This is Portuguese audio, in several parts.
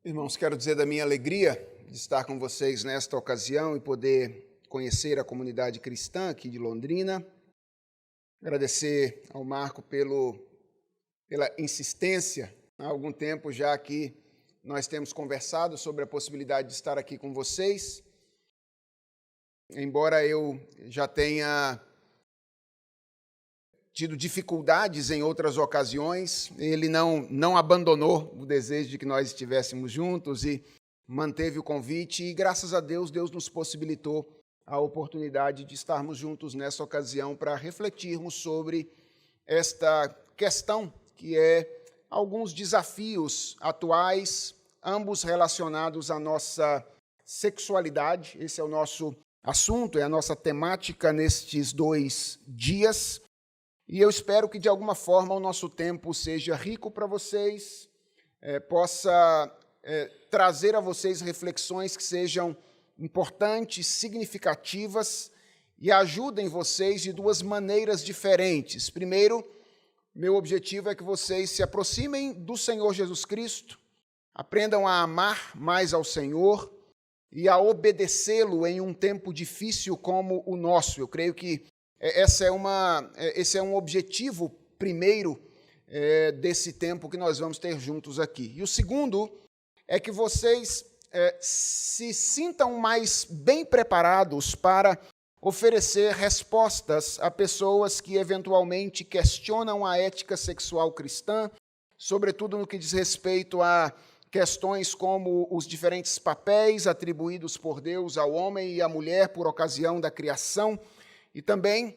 Irmãos, quero dizer da minha alegria de estar com vocês nesta ocasião e poder conhecer a comunidade cristã aqui de Londrina. Agradecer ao Marco pela insistência. Há algum tempo já que nós temos conversado sobre a possibilidade de estar aqui com vocês. Embora eu já tenha tido dificuldades em outras ocasiões, ele não abandonou o desejo de que nós estivéssemos juntos e manteve o convite, e graças a Deus, Deus nos possibilitou a oportunidade de estarmos juntos nessa ocasião para refletirmos sobre esta questão, que é alguns desafios atuais, ambos relacionados à nossa sexualidade. Esse é o nosso assunto, é a nossa temática nestes 2 dias. E eu espero que, de alguma forma, o nosso tempo seja rico para vocês, possa trazer a vocês reflexões que sejam importantes, significativas e ajudem vocês de 2 maneiras diferentes. Primeiro, meu objetivo é que vocês se aproximem do Senhor Jesus Cristo, aprendam a amar mais ao Senhor e a obedecê-lo em um tempo difícil como o nosso. Eu creio que esse é um objetivo primeiro desse tempo que nós vamos ter juntos aqui. E o segundo é que vocês se sintam mais bem preparados para oferecer respostas a pessoas que eventualmente questionam a ética sexual cristã, sobretudo no que diz respeito a questões como os diferentes papéis atribuídos por Deus ao homem e à mulher por ocasião da criação, e também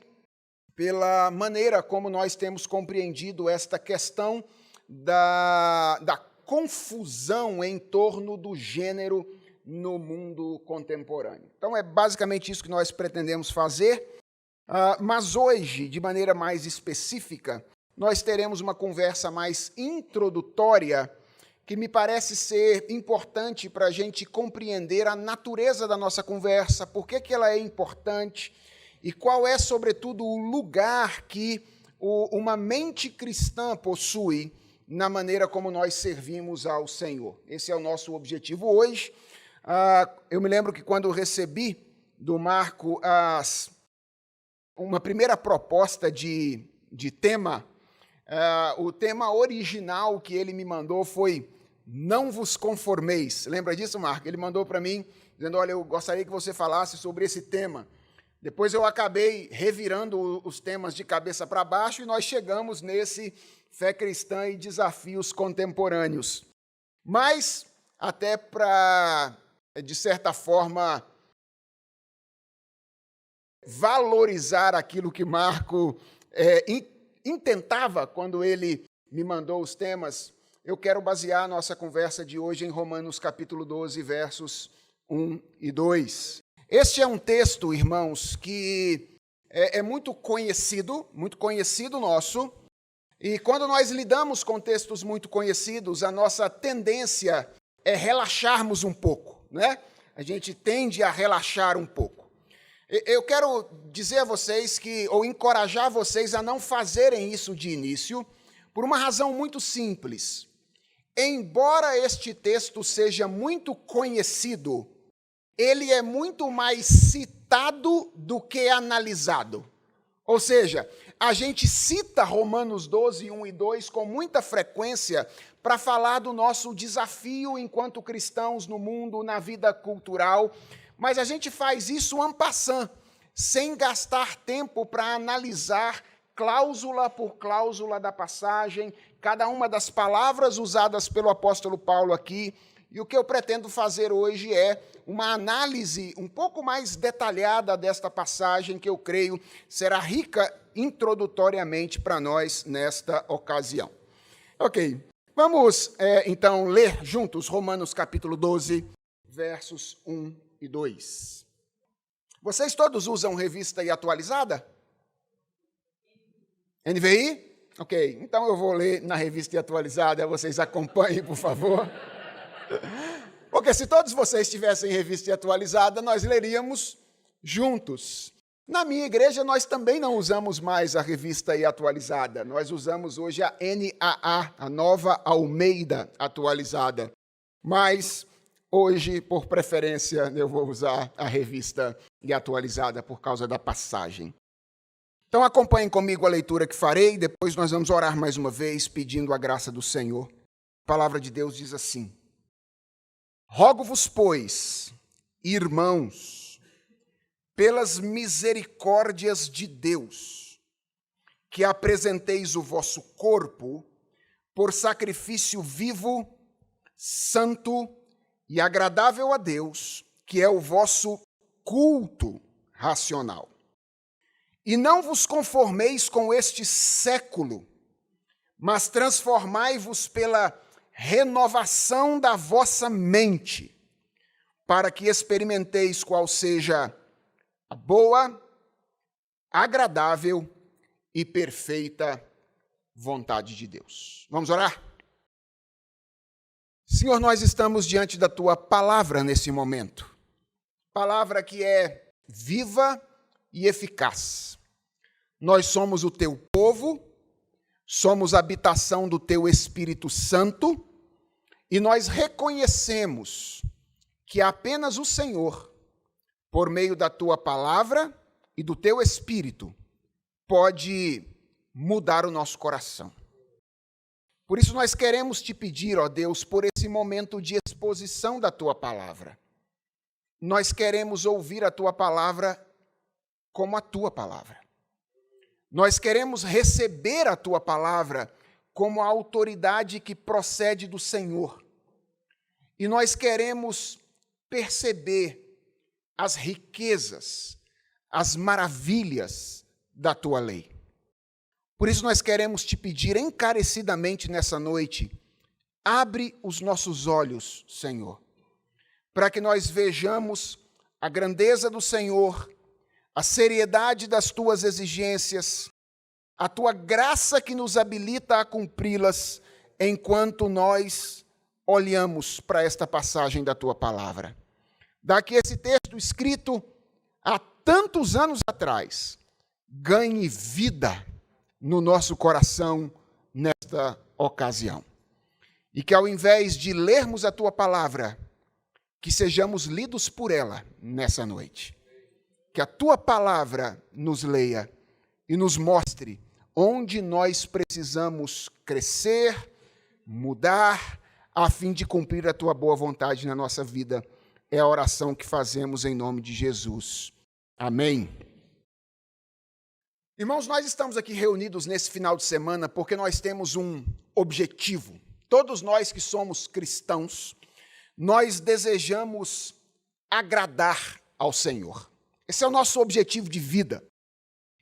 pela maneira como nós temos compreendido esta questão da confusão em torno do gênero no mundo contemporâneo. Então, é basicamente isso que nós pretendemos fazer, mas hoje, de maneira mais específica, nós teremos uma conversa mais introdutória que me parece ser importante para a gente compreender a natureza da nossa conversa, por que ela é importante, e qual é, sobretudo, o lugar que uma mente cristã possui na maneira como nós servimos ao Senhor. Esse é o nosso objetivo hoje. Eu me lembro que quando recebi do Marco uma primeira proposta de tema, o tema original que ele me mandou foi "Não vos conformeis". Lembra disso, Marco? Ele mandou para mim, dizendo, olha, eu gostaria que você falasse sobre esse tema. Depois eu acabei revirando os temas de cabeça para baixo e nós chegamos nesse Fé Cristã e Desafios Contemporâneos. Mas, até para, de certa forma, valorizar aquilo que Marco intentava quando ele me mandou os temas, eu quero basear a nossa conversa de hoje em Romanos capítulo 12, versos 1 e 2. Este é um texto, irmãos, que é muito conhecido nosso, e quando nós lidamos com textos muito conhecidos, a nossa tendência é relaxarmos um pouco, né? A gente tende a relaxar um pouco. Eu quero dizer a vocês ou encorajar vocês a não fazerem isso de início, por uma razão muito simples. Embora este texto seja muito conhecido, ele é muito mais citado do que analisado. Ou seja, a gente cita Romanos 12, 1 e 2 com muita frequência para falar do nosso desafio enquanto cristãos no mundo, na vida cultural, mas a gente faz isso en passant, sem gastar tempo para analisar cláusula por cláusula da passagem, cada uma das palavras usadas pelo apóstolo Paulo aqui. E o que eu pretendo fazer hoje é uma análise um pouco mais detalhada desta passagem, que eu creio será rica introdutoriamente para nós nesta ocasião. Ok, vamos então ler juntos Romanos capítulo 12, versos 1 e 2. Vocês todos usam revista e atualizada? NVI? Ok, então eu vou ler na revista e atualizada, vocês acompanhem, por favor. Porque se todos vocês tivessem revista atualizada, nós leríamos juntos. Na minha igreja, nós também não usamos mais a revista atualizada. Nós usamos hoje a NAA, a Nova Almeida Atualizada. mas hoje, por preferência, eu vou usar a revista e atualizada por causa da passagem. Então acompanhem comigo a leitura que farei, depois nós vamos orar mais uma vez, pedindo a graça do Senhor. A palavra de Deus diz assim: Rogo-vos, pois, irmãos, pelas misericórdias de Deus, que apresenteis o vosso corpo por sacrifício vivo, santo e agradável a Deus, que é o vosso culto racional. E não vos conformeis com este século, mas transformai-vos pela renovação da vossa mente, para que experimenteis qual seja a boa, agradável e perfeita vontade de Deus. Vamos orar? Senhor, nós estamos diante da Tua palavra nesse momento. Palavra que é viva e eficaz. Nós somos o Teu povo, somos a habitação do Teu Espírito Santo e nós reconhecemos que apenas o Senhor, por meio da Tua palavra e do Teu Espírito, pode mudar o nosso coração. Por isso nós queremos Te pedir, ó Deus, por esse momento de exposição da Tua palavra. Nós queremos ouvir a Tua palavra como a Tua palavra. Nós queremos receber a Tua palavra como a autoridade que procede do Senhor. E nós queremos perceber as riquezas, as maravilhas da Tua lei. Por isso nós queremos Te pedir encarecidamente nessa noite, abre os nossos olhos, Senhor, para que nós vejamos a grandeza do Senhor, a seriedade das Tuas exigências, a Tua graça que nos habilita a cumpri-las, enquanto nós olhamos para esta passagem da Tua palavra. Daqui esse texto escrito há tantos anos atrás, ganhe vida no nosso coração nesta ocasião. E que ao invés de lermos a Tua palavra, que sejamos lidos por ela nessa noite. Que a Tua palavra nos leia e nos mostre onde nós precisamos crescer, mudar, a fim de cumprir a Tua boa vontade na nossa vida. É a oração que fazemos em nome de Jesus. Amém. Irmãos, nós estamos aqui reunidos nesse final de semana porque nós temos um objetivo. Todos nós que somos cristãos, nós desejamos agradar ao Senhor. Esse é o nosso objetivo de vida.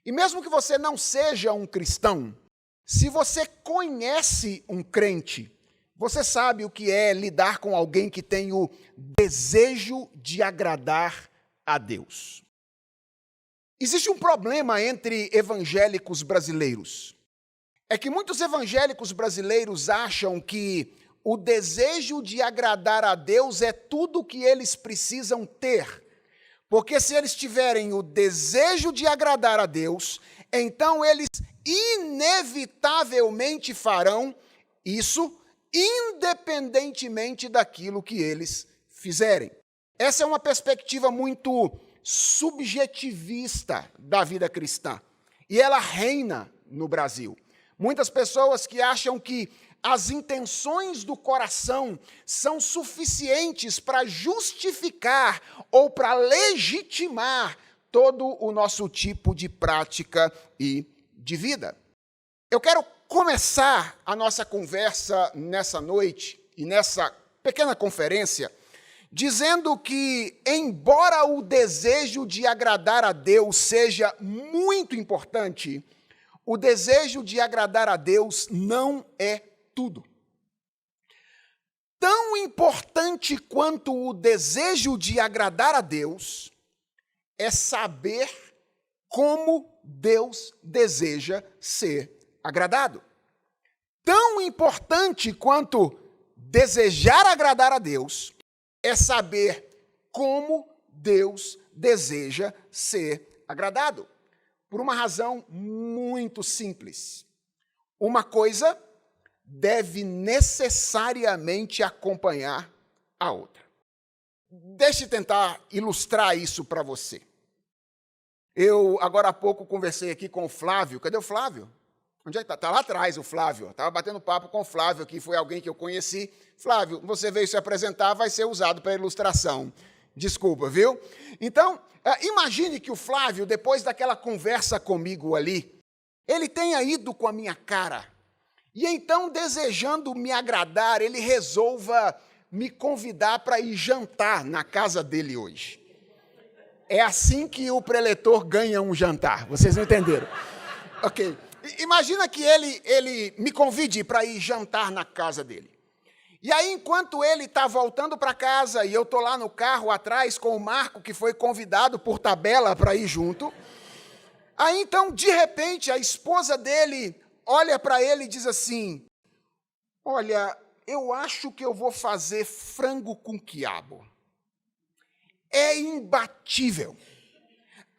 E mesmo que você não seja um cristão, se você conhece um crente, você sabe o que é lidar com alguém que tem o desejo de agradar a Deus. Existe um problema entre evangélicos brasileiros. É que muitos evangélicos brasileiros acham que o desejo de agradar a Deus é tudo o que eles precisam ter. Porque se eles tiverem o desejo de agradar a Deus, então eles inevitavelmente farão isso, independentemente daquilo que eles fizerem. Essa é uma perspectiva muito subjetivista da vida cristã. E ela reina no Brasil. Muitas pessoas que acham que as intenções do coração são suficientes para justificar ou para legitimar todo o nosso tipo de prática e de vida. Eu quero começar a nossa conversa nessa noite e nessa pequena conferência dizendo que, embora o desejo de agradar a Deus seja muito importante, o desejo de agradar a Deus não é tudo. Tão importante quanto o desejo de agradar a Deus é saber como Deus deseja ser agradado. Tão importante quanto desejar agradar a Deus é saber como Deus deseja ser agradado. Por uma razão muito simples. Uma coisa deve necessariamente acompanhar a outra. Deixe eu tentar ilustrar isso para você. Eu, agora há pouco, conversei aqui com o Flávio. Cadê o Flávio? Onde é que está? Está lá atrás o Flávio. Estava batendo papo com o Flávio, que foi alguém que eu conheci. Flávio, você veio se apresentar, vai ser usado para ilustração. Desculpa, viu? Então, imagine que o Flávio, depois daquela conversa comigo ali, ele tenha ido com a minha cara. E então, desejando me agradar, ele resolva me convidar para ir jantar na casa dele hoje. É assim que o preletor ganha um jantar. Vocês não entenderam? Ok. Imagina que ele me convide para ir jantar na casa dele. E aí, enquanto ele está voltando para casa e eu estou lá no carro atrás com o Marco, que foi convidado por tabela para ir junto, aí então, de repente, a esposa dele olha para ele e diz assim: olha, eu acho que eu vou fazer frango com quiabo. É imbatível.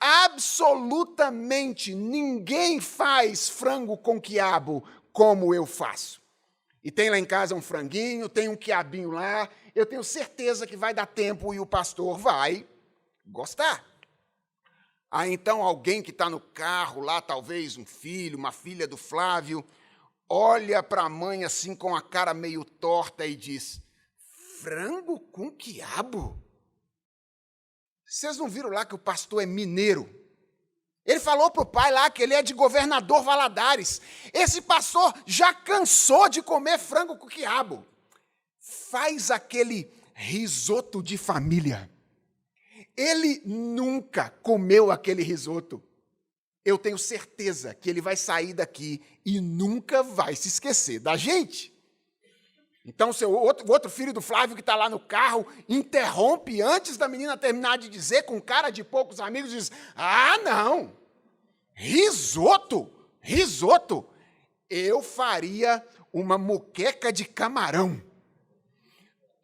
Absolutamente ninguém faz frango com quiabo como eu faço. E tem lá em casa um franguinho, tem um quiabinho lá, eu tenho certeza que vai dar tempo e o pastor vai gostar. Aí então alguém que está no carro lá, talvez um filho, uma filha do Flávio, olha para a mãe assim com a cara meio torta e diz: frango com quiabo? Vocês não viram lá que o pastor é mineiro? Ele falou para o pai lá que ele é de Governador Valadares. Esse pastor já cansou de comer frango com quiabo. Faz aquele risoto de família. Ele nunca comeu aquele risoto. Eu tenho certeza que ele vai sair daqui e nunca vai se esquecer da gente. Então, o outro filho do Flávio que está lá no carro interrompe antes da menina terminar de dizer, com cara de poucos amigos, diz: ah, não, risoto, eu faria uma moqueca de camarão.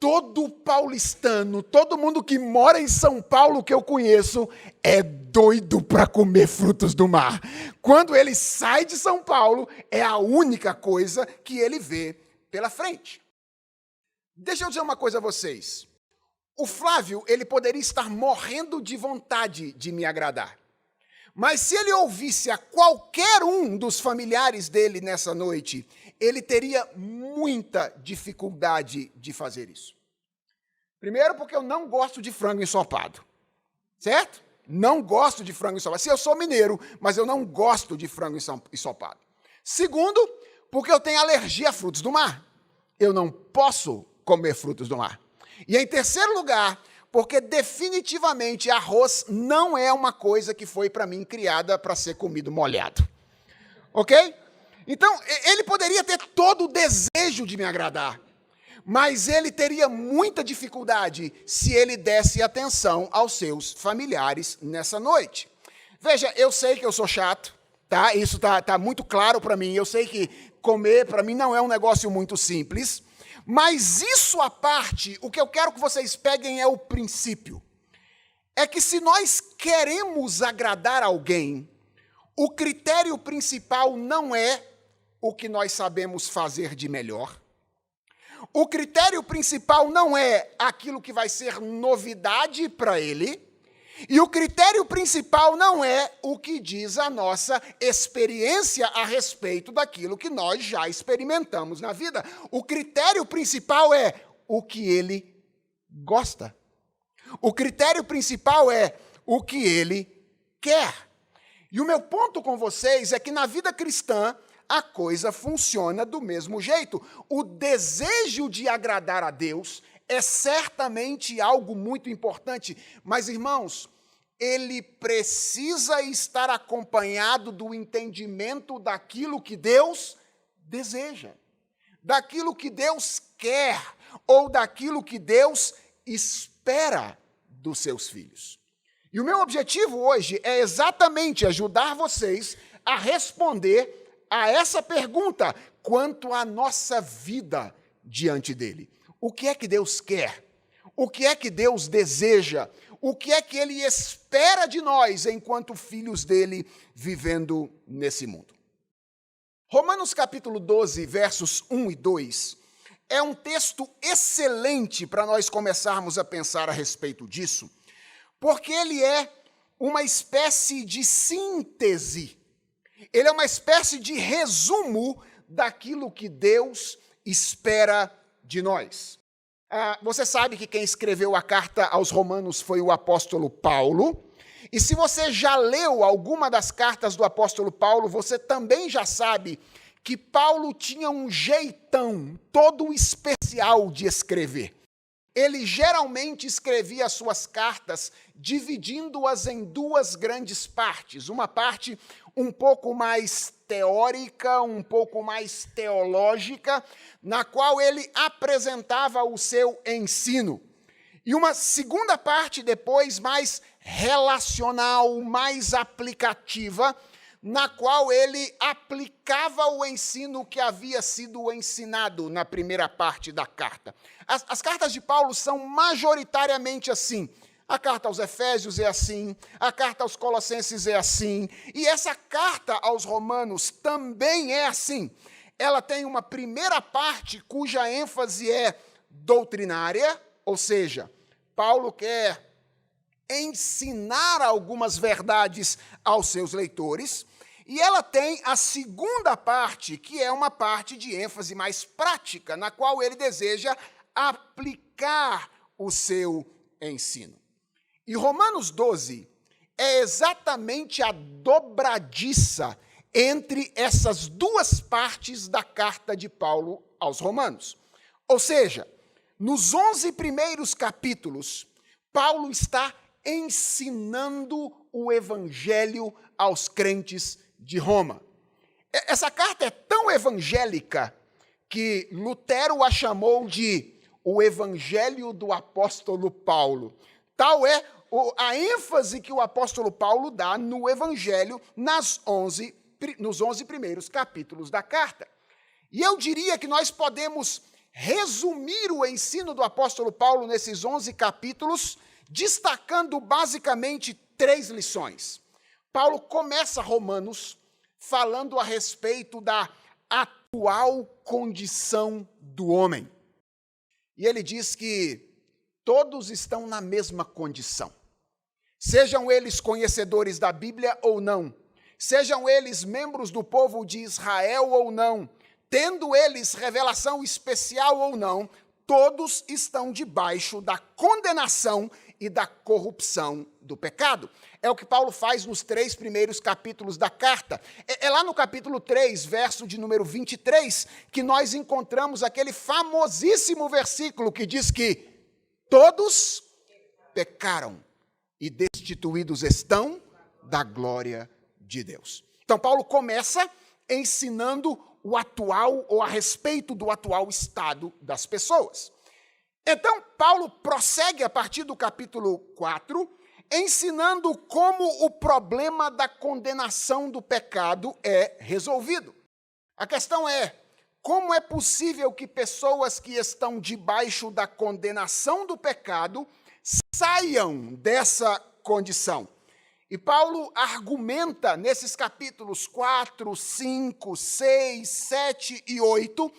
Todo paulistano, todo mundo que mora em São Paulo que eu conheço, é doido para comer frutos do mar. Quando ele sai de São Paulo, é a única coisa que ele vê pela frente. Deixa eu dizer uma coisa a vocês. O Flávio, ele poderia estar morrendo de vontade de me agradar. Mas se ele ouvisse a qualquer um dos familiares dele nessa noite, ele teria muita dificuldade de fazer isso. Primeiro, porque eu não gosto de frango ensopado. Certo? Não gosto de frango ensopado. Se eu sou mineiro, mas eu não gosto de frango ensopado. Segundo, porque eu tenho alergia a frutos do mar. Eu não posso comer frutos do mar. E em terceiro lugar, porque definitivamente arroz não é uma coisa que foi para mim criada para ser comido molhado. Ok? Então, ele poderia ter todo o desejo de me agradar, mas ele teria muita dificuldade se ele desse atenção aos seus familiares nessa noite. Veja, eu sei que eu sou chato, tá? Isso tá muito claro para mim. Eu sei que comer, para mim, não é um negócio muito simples. Mas isso à parte, o que eu quero que vocês peguem é o princípio. É que se nós queremos agradar alguém, o critério principal não é o que nós sabemos fazer de melhor. O critério principal não é aquilo que vai ser novidade para ele. E o critério principal não é o que diz a nossa experiência a respeito daquilo que nós já experimentamos na vida. O critério principal é o que ele gosta. O critério principal é o que ele quer. E o meu ponto com vocês é que na vida cristã a coisa funciona do mesmo jeito. O desejo de agradar a Deus é certamente algo muito importante, mas, irmãos, ele precisa estar acompanhado do entendimento daquilo que Deus deseja, daquilo que Deus quer, ou daquilo que Deus espera dos seus filhos. E o meu objetivo hoje é exatamente ajudar vocês a responder a essa pergunta quanto à nossa vida diante dele. O que é que Deus quer? O que é que Deus deseja? O que é que ele espera de nós enquanto filhos dele vivendo nesse mundo? Romanos capítulo 12, versos 1 e 2, é um texto excelente para nós começarmos a pensar a respeito disso, porque ele é uma espécie de síntese, ele é uma espécie de resumo daquilo que Deus espera de nós. Você sabe que quem escreveu a carta aos Romanos foi o apóstolo Paulo, e se você já leu alguma das cartas do apóstolo Paulo, você também já sabe que Paulo tinha um jeitão todo especial de escrever. Ele geralmente escrevia as suas cartas dividindo-as em duas grandes partes. Uma parte um pouco mais teórica, um pouco mais teológica, na qual ele apresentava o seu ensino. E uma segunda parte depois mais relacional, mais aplicativa, na qual ele aplicava o ensino que havia sido ensinado na primeira parte da carta. As cartas de Paulo são majoritariamente assim. A carta aos Efésios é assim, a carta aos Colossenses é assim, e essa carta aos Romanos também é assim. Ela tem uma primeira parte cuja ênfase é doutrinária, ou seja, Paulo quer ensinar algumas verdades aos seus leitores, e ela tem a segunda parte, que é uma parte de ênfase mais prática, na qual ele deseja aplicar o seu ensino. E Romanos 12 é exatamente a dobradiça entre essas duas partes da carta de Paulo aos Romanos. Ou seja, nos 11 primeiros capítulos, Paulo está ensinando o evangelho aos crentes de Roma. Essa carta é tão evangélica que Lutero a chamou de o evangelho do apóstolo Paulo. Tal é a ênfase que o apóstolo Paulo dá no evangelho nos 11 primeiros capítulos da carta. E eu diria que nós podemos resumir o ensino do apóstolo Paulo nesses 11 capítulos, destacando basicamente 3 lições. Paulo começa Romanos falando a respeito da atual condição do homem. E ele diz que todos estão na mesma condição. Sejam eles conhecedores da Bíblia ou não, sejam eles membros do povo de Israel ou não, tendo eles revelação especial ou não, todos estão debaixo da condenação e da corrupção do pecado. É o que Paulo faz nos 3 primeiros capítulos da carta. É lá no capítulo 3, verso de número 23, que nós encontramos aquele famosíssimo versículo que diz que todos pecaram e destituídos estão da glória de Deus. Então, Paulo começa ensinando o atual, ou a respeito do atual estado das pessoas. Então, Paulo prossegue a partir do capítulo 4, ensinando como o problema da condenação do pecado é resolvido. A questão é, como é possível que pessoas que estão debaixo da condenação do pecado saiam dessa condição? E Paulo argumenta nesses capítulos 4, 5, 6, 7 e 8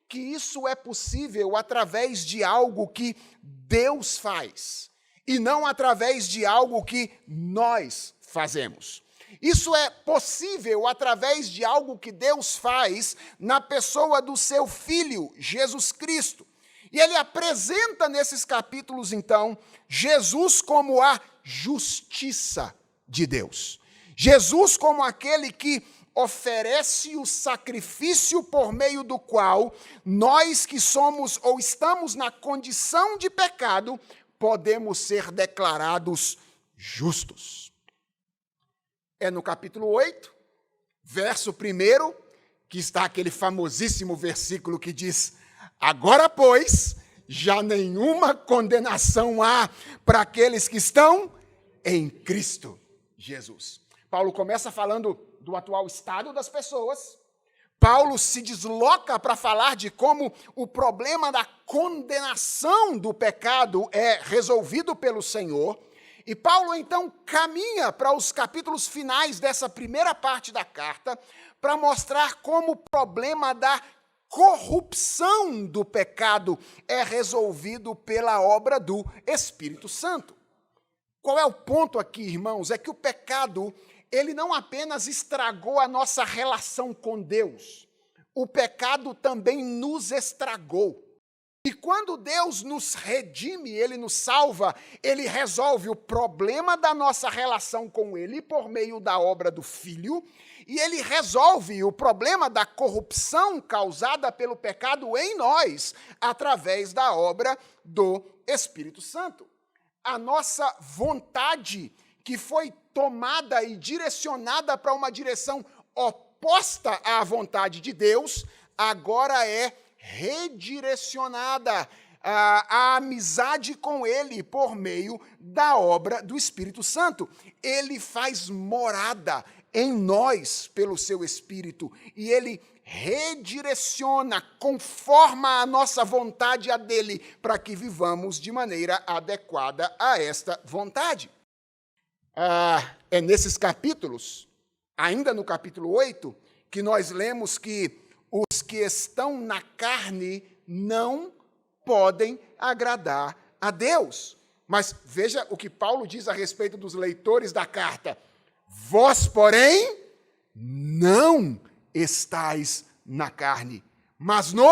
que isso é possível através de algo que Deus faz e não através de algo que nós fazemos. Isso é possível através de algo que Deus faz na pessoa do seu Filho, Jesus Cristo. E ele apresenta nesses capítulos, então, Jesus como a justiça de Deus. Jesus como aquele que oferece o sacrifício por meio do qual nós que somos ou estamos na condição de pecado, podemos ser declarados justos. É no capítulo 8, verso 1, que está aquele famosíssimo versículo que diz: agora, pois, já nenhuma condenação há para aqueles que estão em Cristo Jesus. Paulo começa falando do atual estado das pessoas. Paulo se desloca para falar de como o problema da condenação do pecado é resolvido pelo Senhor. E Paulo, então, caminha para os capítulos finais dessa primeira parte da carta para mostrar como o problema da corrupção do pecado é resolvido pela obra do Espírito Santo. Qual é o ponto aqui, irmãos? É que o pecado, ele não apenas estragou a nossa relação com Deus, o pecado também nos estragou. E quando Deus nos redime, Ele nos salva, Ele resolve o problema da nossa relação com Ele por meio da obra do Filho, e Ele resolve o problema da corrupção causada pelo pecado em nós, através da obra do Espírito Santo. A nossa vontade, que foi tomada e direcionada para uma direção oposta à vontade de Deus, agora é redirecionada à amizade com Ele por meio da obra do Espírito Santo. Ele faz morada em nós pelo seu Espírito e Ele redireciona, conforma a nossa vontade a dele, para que vivamos de maneira adequada a esta vontade. É nesses capítulos, ainda no capítulo 8, que nós lemos que os que estão na carne não podem agradar a Deus. Mas veja o que Paulo diz a respeito dos leitores da carta. Vós, porém, não estáis na carne, mas no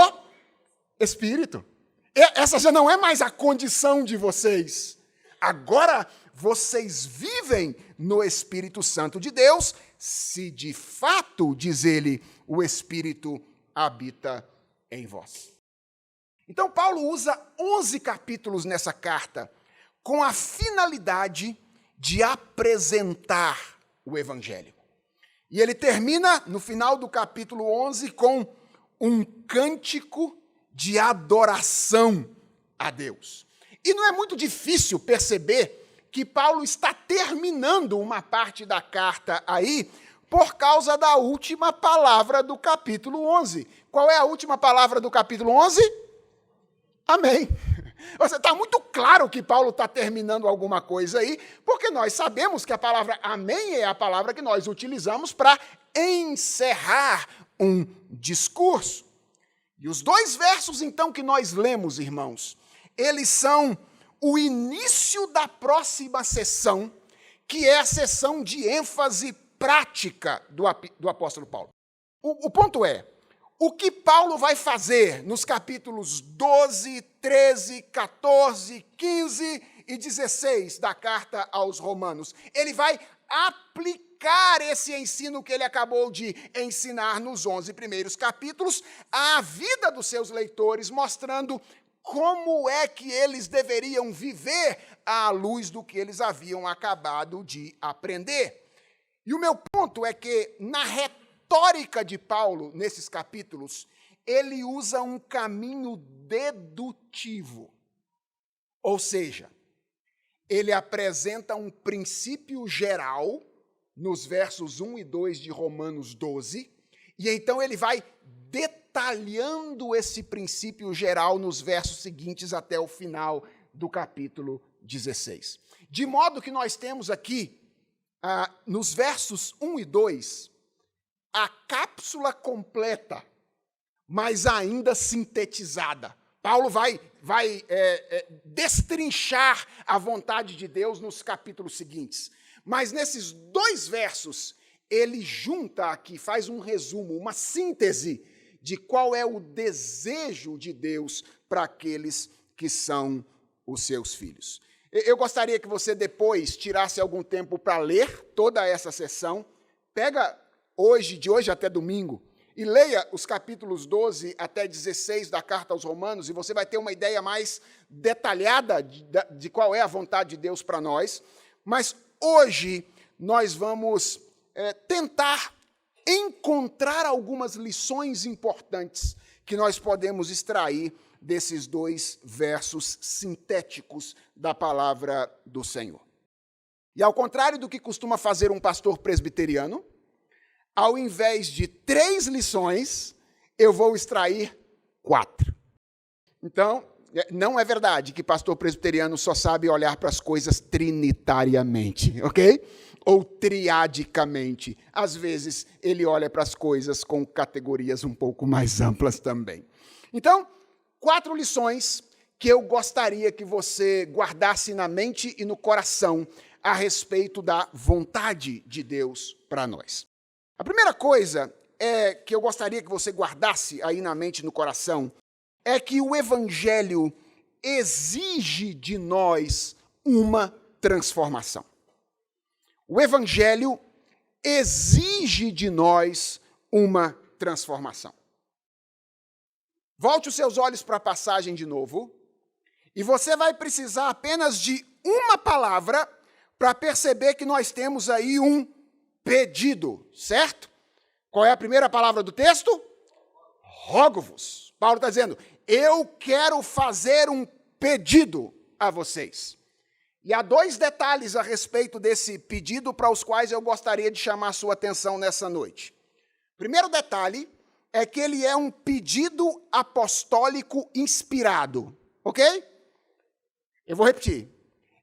Espírito. Essa já não é mais a condição de vocês. Agora vocês vivem no Espírito Santo de Deus, se de fato, diz ele, o Espírito habita em vós. Então, Paulo usa 11 capítulos nessa carta com a finalidade de apresentar o Evangelho. E ele termina, no final do capítulo 11, com um cântico de adoração a Deus. E não é muito difícil perceber que Paulo está terminando uma parte da carta aí por causa da última palavra do capítulo 11. Qual é a última palavra do capítulo 11? Amém. Está muito claro que Paulo está terminando alguma coisa aí, porque nós sabemos que a palavra amém é a palavra que nós utilizamos para encerrar um discurso. E os 2 versos, então, que nós lemos, irmãos, eles são o início da próxima sessão, que é a sessão de ênfase prática do apóstolo Paulo. O ponto é, o que Paulo vai fazer nos capítulos 12, 13, 14, 15 e 16 da carta aos Romanos? Ele vai aplicar esse ensino que ele acabou de ensinar nos 11 primeiros capítulos à vida dos seus leitores, mostrando como é que eles deveriam viver à luz do que eles haviam acabado de aprender. E o meu ponto é que, na retórica de Paulo, nesses capítulos, ele usa um caminho dedutivo. Ou seja, ele apresenta um princípio geral, nos versos 1 e 2 de Romanos 12, e então ele vai detalhando esse princípio geral nos versos seguintes até o final do capítulo 16. De modo que nós temos aqui, nos versos 1 e 2, a cápsula completa, mas ainda sintetizada. Paulo vai destrinchar a vontade de Deus nos capítulos seguintes. Mas nesses 2 versos, ele junta aqui, faz um resumo, uma síntese de qual é o desejo de Deus para aqueles que são os seus filhos. Eu gostaria que você depois tirasse algum tempo para ler toda essa sessão. Pega de hoje até domingo, e leia os capítulos 12 até 16 da carta aos Romanos, e você vai ter uma ideia mais detalhada de qual é a vontade de Deus para nós. Mas hoje nós vamos tentar encontrar algumas lições importantes que nós podemos extrair desses 2 versos sintéticos da palavra do Senhor. E ao contrário do que costuma fazer um pastor presbiteriano, ao invés de 3 lições, eu vou extrair 4. Então, não é verdade que pastor presbiteriano só sabe olhar para as coisas trinitariamente, ok? ou triadicamente. Às vezes, ele olha para as coisas com categorias um pouco mais amplas também. Então, 4 lições que eu gostaria que você guardasse na mente e no coração a respeito da vontade de Deus para nós. A primeira coisa que eu gostaria que você guardasse aí na mente e no coração é que o Evangelho exige de nós uma transformação. O Evangelho exige de nós uma transformação. Volte os seus olhos para a passagem de novo, e você vai precisar apenas de uma palavra para perceber que nós temos aí um pedido, certo? Qual é a primeira palavra do texto? Rogo-vos. Paulo está dizendo, eu quero fazer um pedido a vocês. E há 2 detalhes a respeito desse pedido para os quais eu gostaria de chamar a sua atenção nessa noite. O primeiro detalhe é que ele é um pedido apostólico inspirado, ok? Eu vou repetir.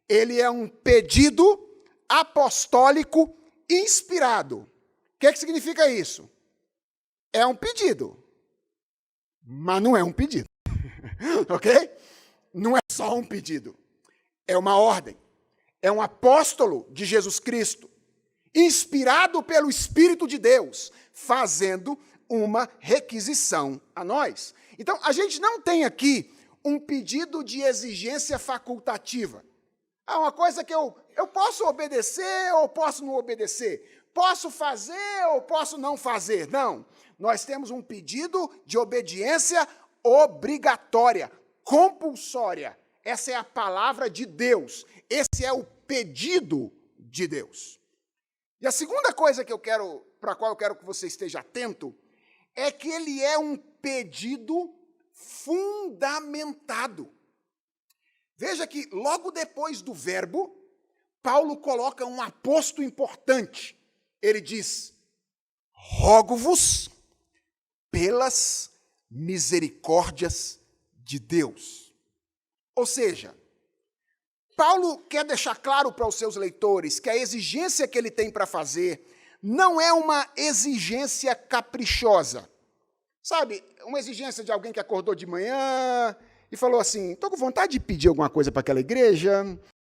Ele é um pedido apostólico inspirado. O que significa isso? É um pedido, mas não é um pedido, ok? Não é só um pedido. É uma ordem, é um apóstolo de Jesus Cristo, inspirado pelo Espírito de Deus, fazendo uma requisição a nós. Então, a gente não tem aqui um pedido de exigência facultativa. É uma coisa que eu posso obedecer ou posso não obedecer, posso fazer ou posso não fazer. Não, nós temos um pedido de obediência obrigatória, compulsória. Essa é a palavra de Deus. Esse é o pedido de Deus. E a segunda coisa para a qual eu quero que você esteja atento, é que ele é um pedido fundamentado. Veja que logo depois do verbo, Paulo coloca um aposto importante. Ele diz, rogo-vos pelas misericórdias de Deus. Ou seja, Paulo quer deixar claro para os seus leitores que a exigência que ele tem para fazer não é uma exigência caprichosa. Sabe, uma exigência de alguém que acordou de manhã e falou assim, estou com vontade de pedir alguma coisa para aquela igreja,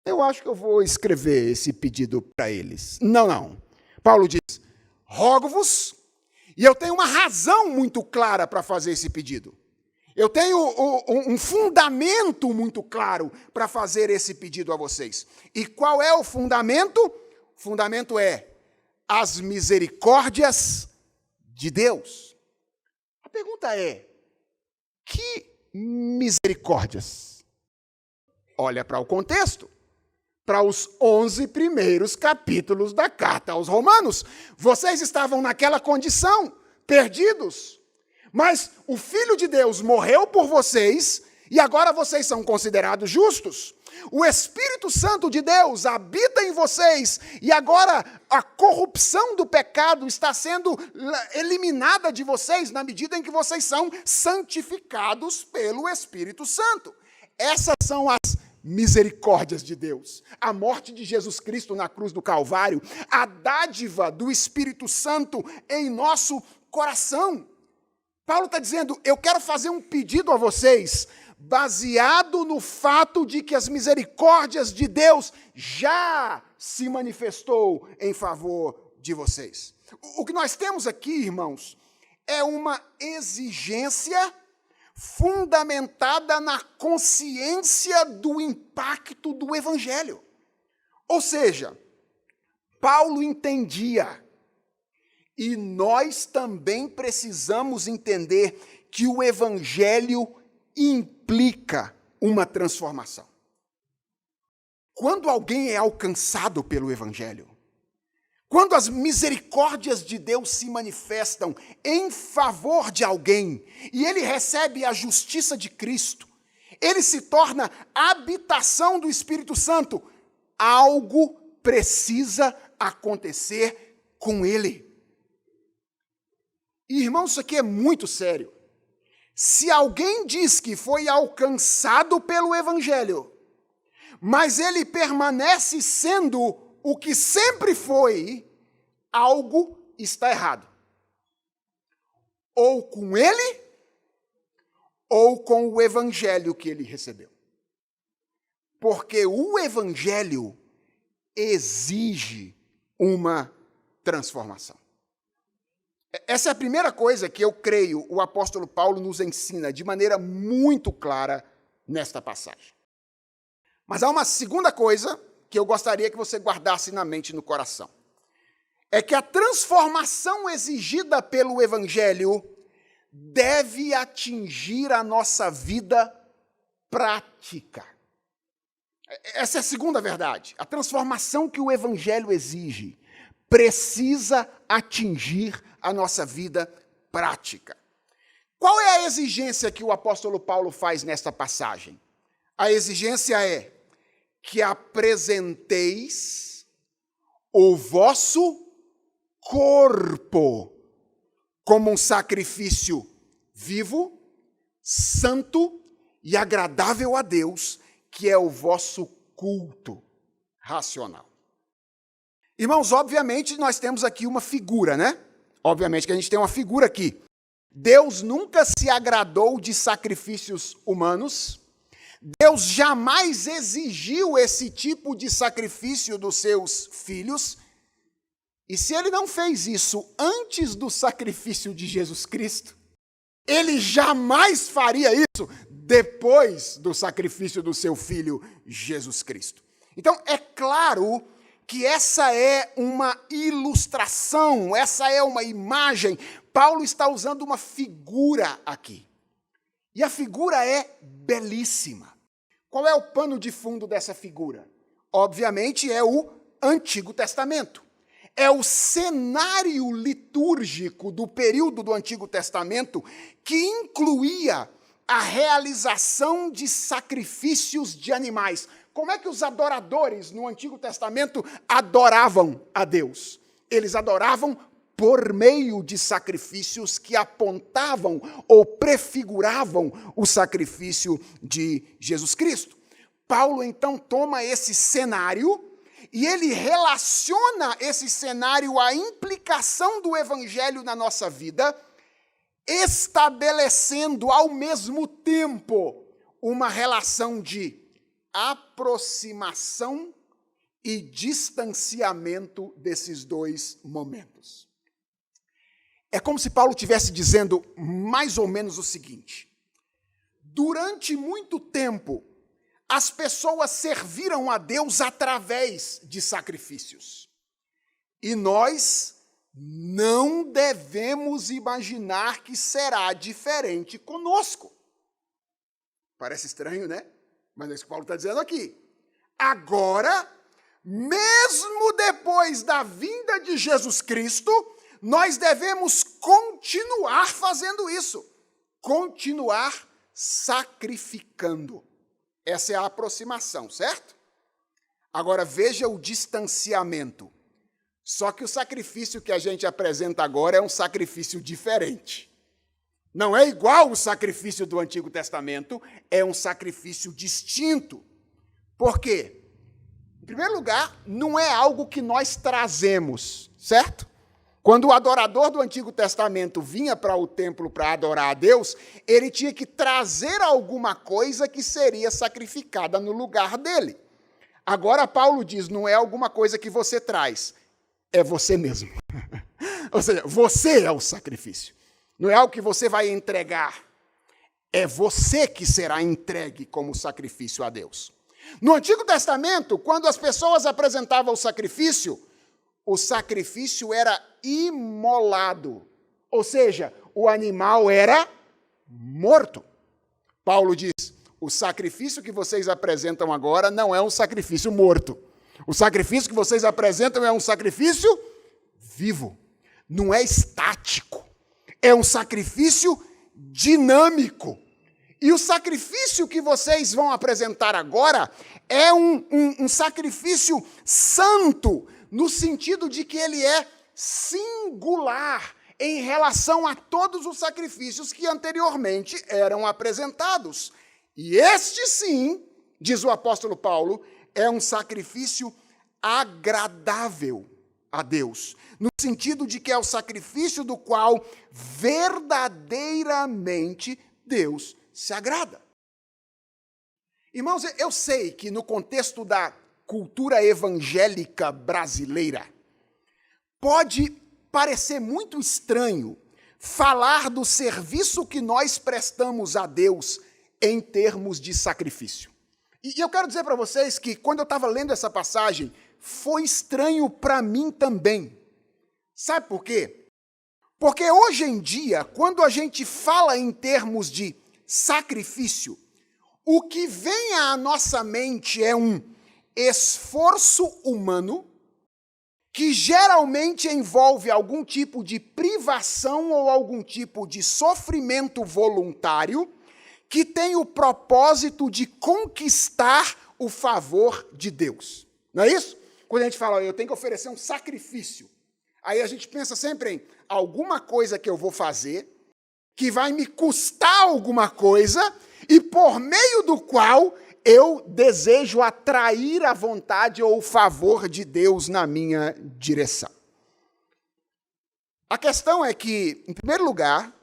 eu acho que eu vou escrever esse pedido para eles. Não. Paulo diz, rogo-vos, e eu tenho uma razão muito clara para fazer esse pedido. Eu tenho um fundamento muito claro para fazer esse pedido a vocês. E qual é o fundamento? O fundamento é as misericórdias de Deus. A pergunta é, que misericórdias? Olha para o contexto, para os 11 primeiros capítulos da carta aos Romanos. Vocês estavam naquela condição, perdidos. Mas o Filho de Deus morreu por vocês e agora vocês são considerados justos. O Espírito Santo de Deus habita em vocês e agora a corrupção do pecado está sendo eliminada de vocês na medida em que vocês são santificados pelo Espírito Santo. Essas são as misericórdias de Deus. A morte de Jesus Cristo na cruz do Calvário, a dádiva do Espírito Santo em nosso coração. Paulo está dizendo, eu quero fazer um pedido a vocês, baseado no fato de que as misericórdias de Deus já se manifestou em favor de vocês. O que nós temos aqui, irmãos, é uma exigência fundamentada na consciência do impacto do Evangelho. Ou seja, Paulo entendia, e nós também precisamos entender que o Evangelho implica uma transformação. Quando alguém é alcançado pelo Evangelho, quando as misericórdias de Deus se manifestam em favor de alguém, e ele recebe a justiça de Cristo, ele se torna habitação do Espírito Santo, algo precisa acontecer com ele. Irmão, isso aqui é muito sério. Se alguém diz que foi alcançado pelo Evangelho, mas ele permanece sendo o que sempre foi, algo está errado. Ou com ele, ou com o evangelho que ele recebeu. Porque o evangelho exige uma transformação. Essa é a primeira coisa que eu creio o apóstolo Paulo nos ensina de maneira muito clara nesta passagem. Mas há uma segunda coisa que eu gostaria que você guardasse na mente e no coração. É que a transformação exigida pelo evangelho deve atingir a nossa vida prática. Essa é a segunda verdade. A transformação que o evangelho exige precisa atingir a nossa vida prática. Qual é a exigência que o apóstolo Paulo faz nesta passagem? A exigência é que apresenteis o vosso corpo como um sacrifício vivo, santo e agradável a Deus, que é o vosso culto racional. Irmãos, obviamente nós temos aqui uma figura, né? Obviamente que a gente tem uma figura aqui. Deus nunca se agradou de sacrifícios humanos. Deus jamais exigiu esse tipo de sacrifício dos seus filhos. E se ele não fez isso antes do sacrifício de Jesus Cristo, ele jamais faria isso depois do sacrifício do seu filho Jesus Cristo. Então, é claro que essa é uma ilustração, essa é uma imagem. Paulo está usando uma figura aqui. E a figura é belíssima. Qual é o pano de fundo dessa figura? Obviamente é o Antigo Testamento. É o cenário litúrgico do período do Antigo Testamento que incluía a realização de sacrifícios de animais. Como é que os adoradores no Antigo Testamento adoravam a Deus? Eles adoravam por meio de sacrifícios que apontavam ou prefiguravam o sacrifício de Jesus Cristo. Paulo, então, toma esse cenário e ele relaciona esse cenário à implicação do evangelho na nossa vida, estabelecendo ao mesmo tempo uma relação de aproximação e distanciamento desses dois momentos. É como se Paulo estivesse dizendo mais ou menos o seguinte: durante muito tempo, as pessoas serviram a Deus através de sacrifícios. E nós não devemos imaginar que será diferente conosco. Parece estranho, né? Mas é isso que Paulo está dizendo aqui. Agora, mesmo depois da vinda de Jesus Cristo, nós devemos continuar fazendo isso. Continuar sacrificando. Essa é a aproximação, certo? Agora veja o distanciamento. Só que o sacrifício que a gente apresenta agora é um sacrifício diferente. Não é igual o sacrifício do Antigo Testamento, é um sacrifício distinto. Por quê? Em primeiro lugar, não é algo que nós trazemos, certo? Quando o adorador do Antigo Testamento vinha para o templo para adorar a Deus, ele tinha que trazer alguma coisa que seria sacrificada no lugar dele. Agora Paulo diz, não é alguma coisa que você traz, é você mesmo. Ou seja, você é o sacrifício. Não é algo que você vai entregar, é você que será entregue como sacrifício a Deus. No Antigo Testamento, quando as pessoas apresentavam o sacrifício era imolado, ou seja, o animal era morto. Paulo diz, o sacrifício que vocês apresentam agora não é um sacrifício morto. O sacrifício que vocês apresentam é um sacrifício vivo, não é estático. É um sacrifício dinâmico. E o sacrifício que vocês vão apresentar agora é um sacrifício santo, no sentido de que ele é singular em relação a todos os sacrifícios que anteriormente eram apresentados. E este sim, diz o apóstolo Paulo, é um sacrifício agradável a Deus, no sentido de que é o sacrifício do qual verdadeiramente Deus se agrada. Irmãos, eu sei que no contexto da cultura evangélica brasileira, pode parecer muito estranho falar do serviço que nós prestamos a Deus em termos de sacrifício. E eu quero dizer para vocês que quando eu estava lendo essa passagem, foi estranho para mim também. Sabe por quê? Porque hoje em dia, quando a gente fala em termos de sacrifício, o que vem à nossa mente é um esforço humano que geralmente envolve algum tipo de privação ou algum tipo de sofrimento voluntário que tem o propósito de conquistar o favor de Deus. Não é isso? Quando a gente fala, eu tenho que oferecer um sacrifício, aí a gente pensa sempre em alguma coisa que eu vou fazer, que vai me custar alguma coisa, e por meio do qual eu desejo atrair a vontade ou o favor de Deus na minha direção. A questão é que, em primeiro lugar,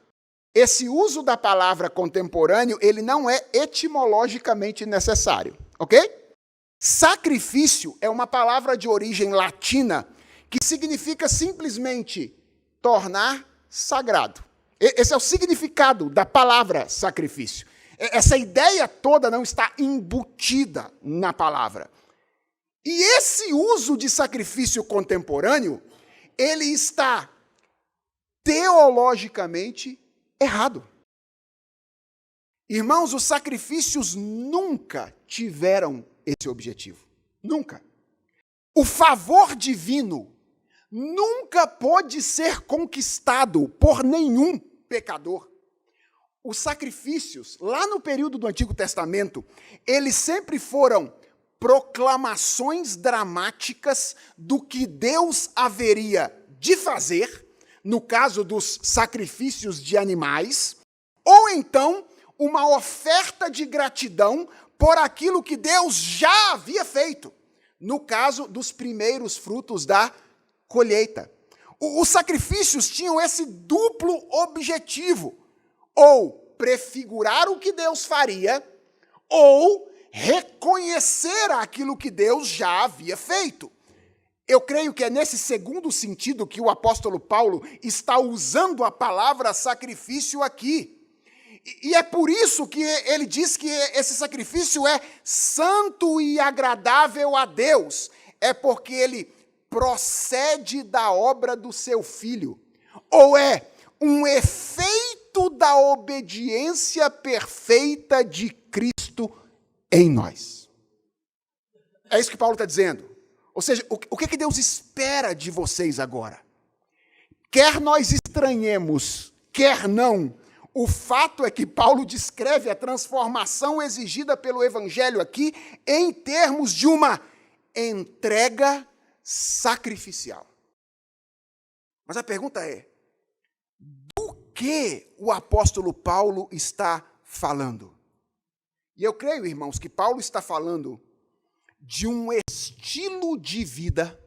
esse uso da palavra contemporâneo, ele não é etimologicamente necessário, ok? Sacrifício é uma palavra de origem latina que significa simplesmente tornar sagrado. Esse é o significado da palavra sacrifício. Essa ideia toda não está embutida na palavra. E esse uso de sacrifício contemporâneo, ele está teologicamente errado. Irmãos, os sacrifícios nunca tiveram esse objetivo. Nunca. O favor divino nunca pode ser conquistado por nenhum pecador. Os sacrifícios, lá no período do Antigo Testamento, eles sempre foram proclamações dramáticas do que Deus haveria de fazer, no caso dos sacrifícios de animais, ou então uma oferta de gratidão por aquilo que Deus já havia feito, no caso dos primeiros frutos da colheita. Os sacrifícios tinham esse duplo objetivo, ou prefigurar o que Deus faria, ou reconhecer aquilo que Deus já havia feito. Eu creio que é nesse segundo sentido que o apóstolo Paulo está usando a palavra sacrifício aqui. E é por isso que ele diz que esse sacrifício é santo e agradável a Deus. É porque ele procede da obra do seu Filho. Ou é um efeito da obediência perfeita de Cristo em nós. É isso que Paulo está dizendo. Ou seja, o que Deus espera de vocês agora? Quer nós estranhemos, quer não, o fato é que Paulo descreve a transformação exigida pelo Evangelho aqui em termos de uma entrega sacrificial. Mas a pergunta é, do que o apóstolo Paulo está falando? E eu creio, irmãos, que Paulo está falando de um estilo de vida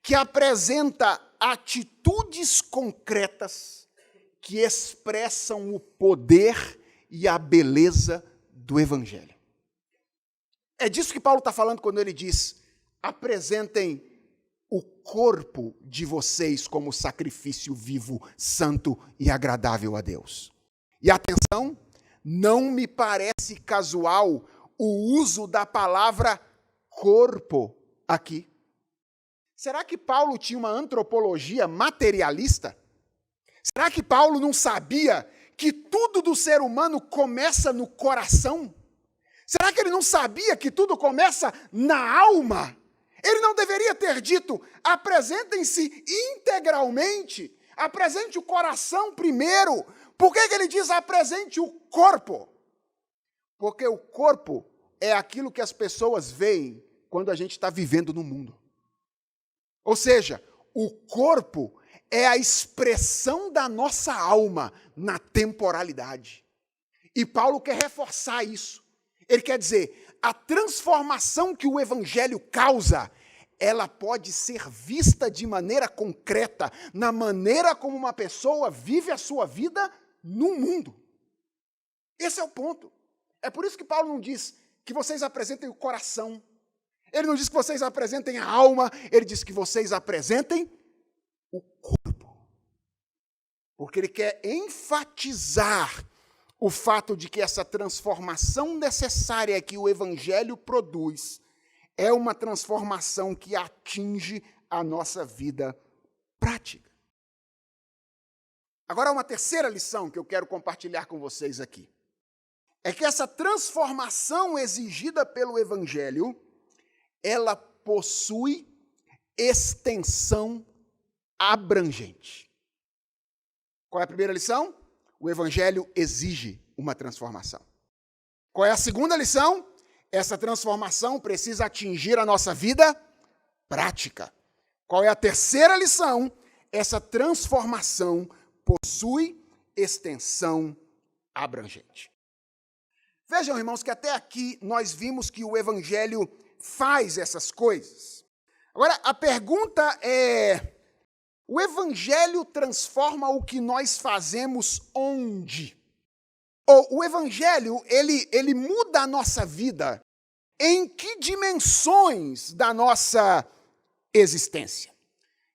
que apresenta atitudes concretas que expressam o poder e a beleza do Evangelho. É disso que Paulo está falando quando ele diz: apresentem o corpo de vocês como sacrifício vivo, santo e agradável a Deus. E atenção, não me parece casual o uso da palavra corpo aqui. Será que Paulo tinha uma antropologia materialista? Será que Paulo não sabia que tudo do ser humano começa no coração? Será que ele não sabia que tudo começa na alma? Ele não deveria ter dito: apresentem-se integralmente, apresente o coração primeiro. Por que ele diz apresente o corpo? Porque o corpo é aquilo que as pessoas veem quando a gente está vivendo no mundo. Ou seja, o corpo é a expressão da nossa alma na temporalidade. E Paulo quer reforçar isso. Ele quer dizer, a transformação que o Evangelho causa ela pode ser vista de maneira concreta, na maneira como uma pessoa vive a sua vida no mundo. Esse é o ponto. É por isso que Paulo não diz que vocês apresentem o coração. Ele não diz que vocês apresentem a alma, ele diz que vocês apresentem o corpo. Porque ele quer enfatizar o fato de que essa transformação necessária que o Evangelho produz é uma transformação que atinge a nossa vida prática. Agora, uma terceira lição que eu quero compartilhar com vocês aqui. É que essa transformação exigida pelo Evangelho, ela possui extensão abrangente. Qual é a primeira lição? O Evangelho exige uma transformação. Qual é a segunda lição? Essa transformação precisa atingir a nossa vida prática. Qual é a terceira lição? Essa transformação possui extensão abrangente. Vejam, irmãos, que até aqui nós vimos que o Evangelho faz essas coisas. Agora, a pergunta é: o Evangelho transforma o que nós fazemos onde? Ou o Evangelho, ele muda a nossa vida em que dimensões da nossa existência?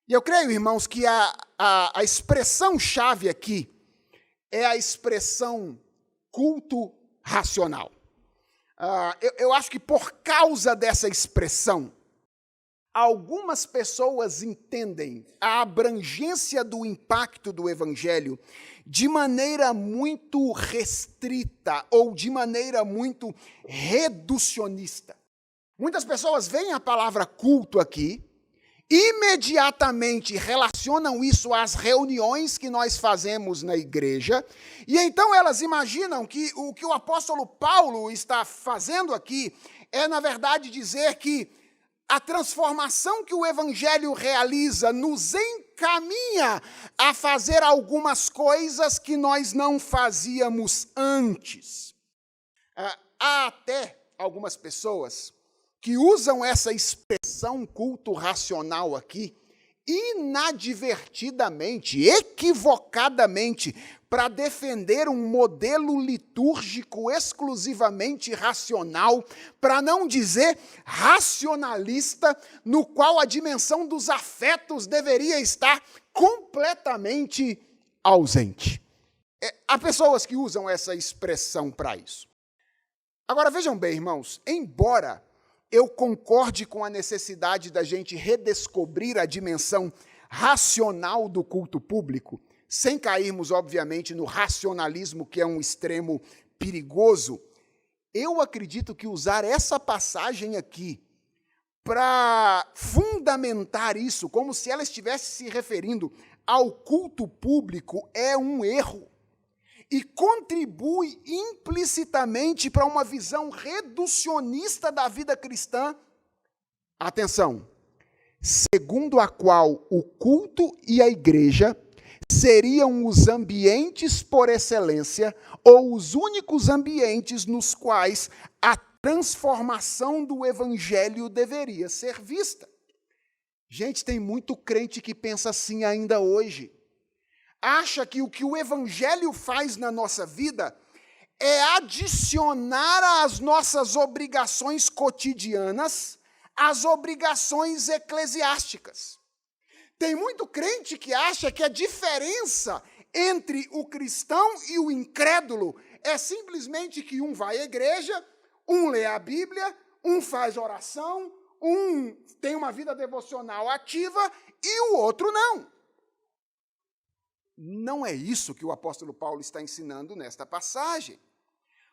E eu creio, irmãos, que a expressão-chave aqui é a expressão culto racional. Eu acho que por causa dessa expressão, algumas pessoas entendem a abrangência do impacto do Evangelho de maneira muito restrita ou de maneira muito reducionista. Muitas pessoas veem a palavra culto aqui, imediatamente relacionam isso às reuniões que nós fazemos na igreja, e então elas imaginam que o que o apóstolo Paulo está fazendo aqui é, na verdade, dizer que a transformação que o Evangelho realiza nos encaminha a fazer algumas coisas que nós não fazíamos antes. Há até algumas pessoas que usam essa expressão culto racional aqui inadvertidamente, equivocadamente, para defender um modelo litúrgico exclusivamente racional, para não dizer racionalista, no qual a dimensão dos afetos deveria estar completamente ausente. Há pessoas que usam essa expressão para isso. Agora, vejam bem, irmãos, embora eu concorde com a necessidade da gente redescobrir a dimensão racional do culto público, sem cairmos, obviamente, no racionalismo, que é um extremo perigoso, eu acredito que usar essa passagem aqui para fundamentar isso, como se ela estivesse se referindo ao culto público, é um erro. E contribui implicitamente para uma visão reducionista da vida cristã. Atenção, segundo a qual o culto e a igreja seriam os ambientes por excelência ou os únicos ambientes nos quais a transformação do evangelho deveria ser vista. Gente, tem muito crente que pensa assim ainda hoje. Acha que o evangelho faz na nossa vida é adicionar às nossas obrigações cotidianas as obrigações eclesiásticas. Tem muito crente que acha que a diferença entre o cristão e o incrédulo é simplesmente que um vai à igreja, um lê a Bíblia, um faz oração, um tem uma vida devocional ativa e o outro não. Não é isso que o apóstolo Paulo está ensinando nesta passagem.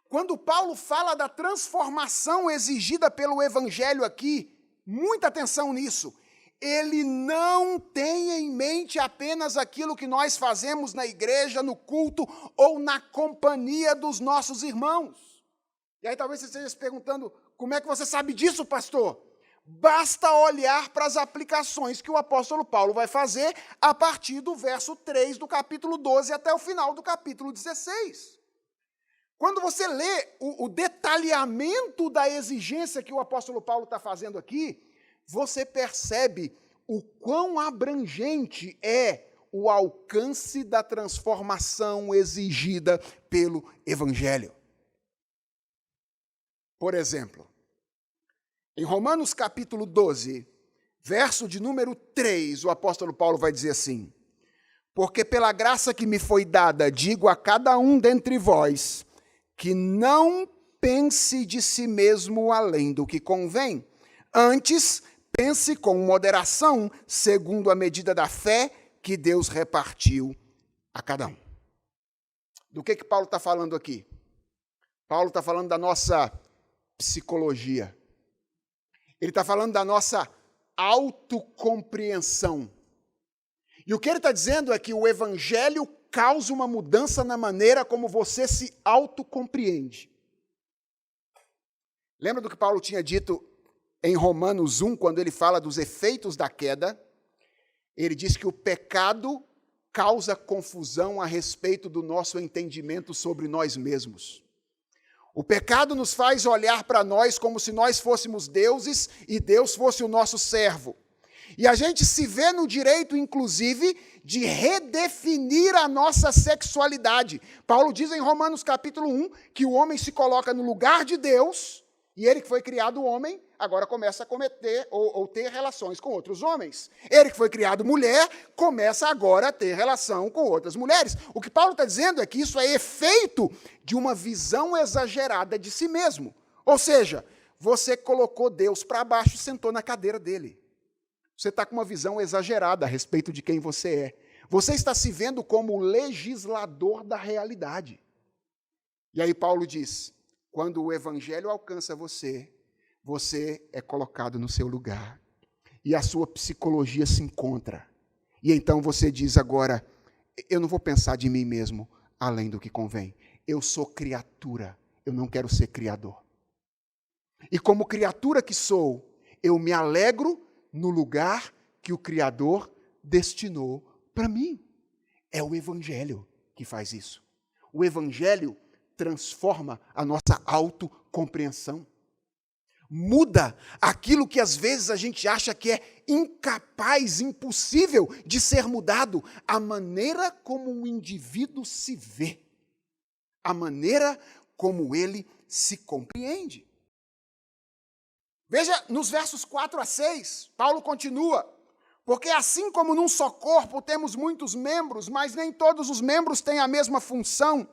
Quando Paulo fala da transformação exigida pelo Evangelho aqui, muita atenção nisso, ele não tem em mente apenas aquilo que nós fazemos na igreja, no culto ou na companhia dos nossos irmãos. E aí talvez você esteja se perguntando, como é que você sabe disso, pastor? Basta olhar para as aplicações que o apóstolo Paulo vai fazer a partir do verso 3 do capítulo 12 até o final do capítulo 16. Quando você lê o detalhamento da exigência que o apóstolo Paulo está fazendo aqui, você percebe o quão abrangente é o alcance da transformação exigida pelo Evangelho. Por exemplo, em Romanos capítulo 12, verso de número 3, o apóstolo Paulo vai dizer assim: porque pela graça que me foi dada, digo a cada um dentre vós, que não pense de si mesmo além do que convém. Antes, pense com moderação, segundo a medida da fé que Deus repartiu a cada um. Do que Paulo está falando aqui? Paulo está falando da nossa psicologia. Ele está falando da nossa autocompreensão. E o que ele está dizendo é que o Evangelho causa uma mudança na maneira como você se autocompreende. Lembra do que Paulo tinha dito em Romanos 1, quando ele fala dos efeitos da queda? Ele diz que o pecado causa confusão a respeito do nosso entendimento sobre nós mesmos. O pecado nos faz olhar para nós como se nós fôssemos deuses e Deus fosse o nosso servo. E a gente se vê no direito, inclusive, de redefinir a nossa sexualidade. Paulo diz em Romanos capítulo 1 que o homem se coloca no lugar de Deus, e ele que foi criado homem, agora começa a cometer ou ter relações com outros homens. Ele que foi criado mulher, começa agora a ter relação com outras mulheres. O que Paulo está dizendo é que isso é efeito de uma visão exagerada de si mesmo. Ou seja, você colocou Deus para baixo e sentou na cadeira dele. Você está com uma visão exagerada a respeito de quem você é. Você está se vendo como o legislador da realidade. E aí Paulo diz, quando o Evangelho alcança você, você é colocado no seu lugar. E a sua psicologia se encontra. E então você diz agora, eu não vou pensar de mim mesmo além do que convém. Eu sou criatura, eu não quero ser criador. E como criatura que sou, eu me alegro no lugar que o Criador destinou para mim. É o Evangelho que faz isso. O Evangelho transforma a nossa autocompreensão. Muda aquilo que às vezes a gente acha que é incapaz, impossível de ser mudado. A maneira como o indivíduo se vê. A maneira como ele se compreende. Veja, nos versos 4 a 6, Paulo continua, porque assim como num só corpo temos muitos membros, mas nem todos os membros têm a mesma função,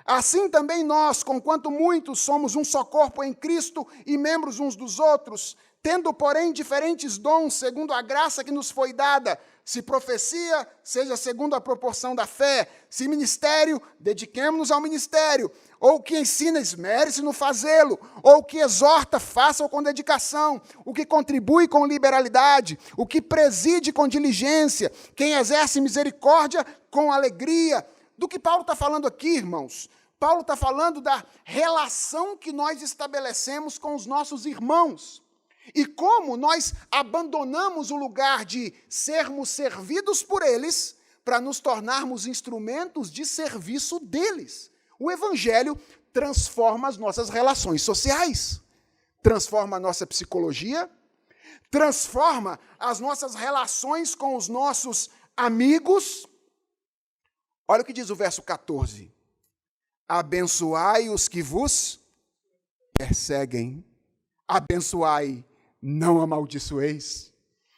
assim também nós, conquanto muitos, somos um só corpo em Cristo e membros uns dos outros, tendo, porém, diferentes dons, segundo a graça que nos foi dada. Se profecia, seja segundo a proporção da fé. Se ministério, dediquemo-nos ao ministério. Ou que ensina, esmere-se no fazê-lo. Ou que exorta, faça-o com dedicação. O que contribui com liberalidade. O que preside com diligência. Quem exerce misericórdia com alegria. Do que Paulo está falando aqui, irmãos? Paulo está falando da relação que nós estabelecemos com os nossos irmãos. E como nós abandonamos o lugar de sermos servidos por eles para nos tornarmos instrumentos de serviço deles. O Evangelho transforma as nossas relações sociais, transforma a nossa psicologia, transforma as nossas relações com os nossos amigos. Olha o que diz o verso 14. Abençoai os que vos perseguem, abençoai, não amaldiçoeis.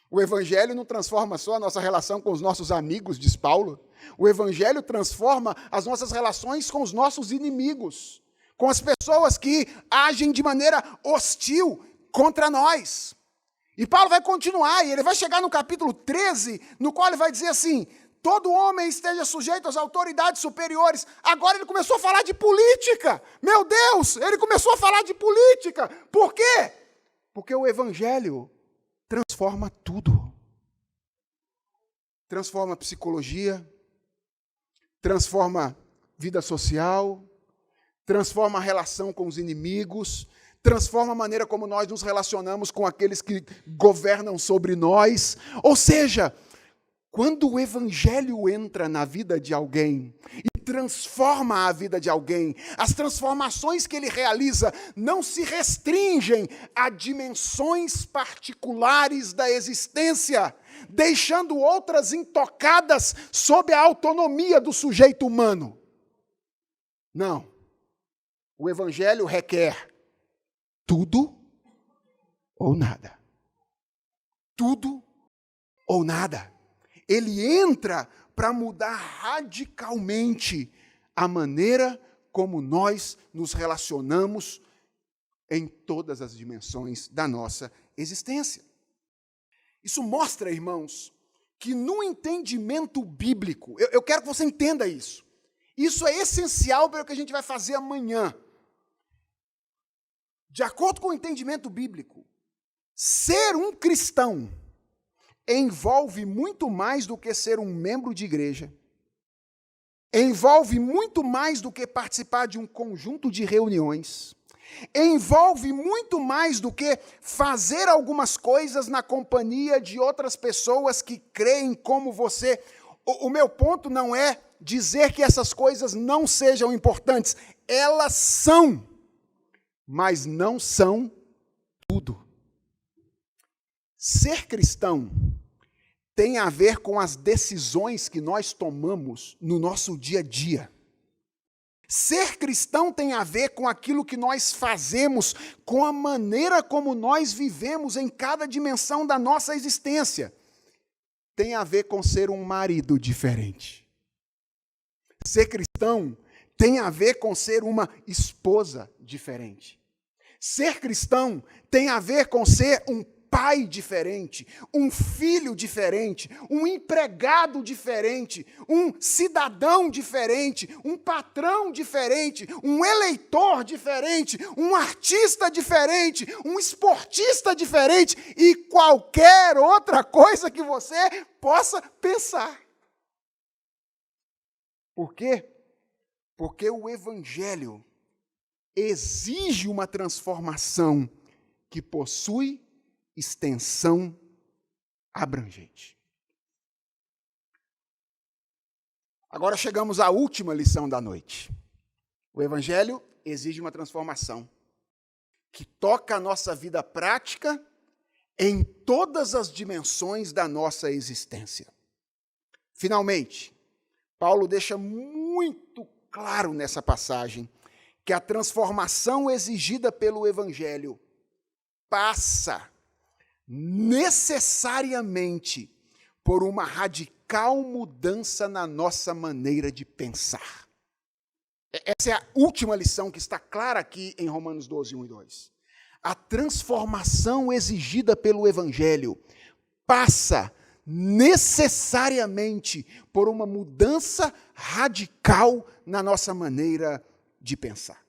O Evangelho não transforma só a nossa relação com os nossos amigos, diz Paulo. O Evangelho transforma as nossas relações com os nossos inimigos, com as pessoas que agem de maneira hostil contra nós. E Paulo vai continuar, e ele vai chegar no capítulo 13, no qual ele vai dizer assim, todo homem esteja sujeito às autoridades superiores. Agora ele começou a falar de política. Meu Deus, ele começou a falar de política. Por quê? Porque o Evangelho transforma tudo. Transforma a psicologia, transforma vida social, transforma a relação com os inimigos, transforma a maneira como nós nos relacionamos com aqueles que governam sobre nós. Ou seja, quando o Evangelho entra na vida de alguém e transforma a vida de alguém. As transformações que ele realiza não se restringem a dimensões particulares da existência, deixando outras intocadas sob a autonomia do sujeito humano. Não. O Evangelho requer tudo ou nada. Tudo ou nada. Ele entra para mudar radicalmente a maneira como nós nos relacionamos em todas as dimensões da nossa existência. Isso mostra, irmãos, que no entendimento bíblico, eu quero que você entenda isso. Isso é essencial para o que a gente vai fazer amanhã. De acordo com o entendimento bíblico, ser um cristão envolve muito mais do que ser um membro de igreja, envolve muito mais do que participar de um conjunto de reuniões, envolve muito mais do que fazer algumas coisas na companhia de outras pessoas que creem como você. O meu ponto não é dizer que essas coisas não sejam importantes, elas são, mas não são tudo. Ser cristão tem a ver com as decisões que nós tomamos no nosso dia a dia. Ser cristão tem a ver com aquilo que nós fazemos, com a maneira como nós vivemos em cada dimensão da nossa existência. Tem a ver com ser um marido diferente. Ser cristão tem a ver com ser uma esposa diferente. Ser cristão tem a ver com ser um pai diferente, um filho diferente, um empregado diferente, um cidadão diferente, um patrão diferente, um eleitor diferente, um artista diferente, um esportista diferente e qualquer outra coisa que você possa pensar. Por quê? Porque o Evangelho exige uma transformação que possui extensão abrangente. Agora chegamos à última lição da noite. O Evangelho exige uma transformação que toca a nossa vida prática em todas as dimensões da nossa existência. Finalmente, Paulo deixa muito claro nessa passagem que a transformação exigida pelo Evangelho passa necessariamente por uma radical mudança na nossa maneira de pensar. Essa é a última lição que está clara aqui em Romanos 12, 1 e 2. A transformação exigida pelo Evangelho passa necessariamente por uma mudança radical na nossa maneira de pensar.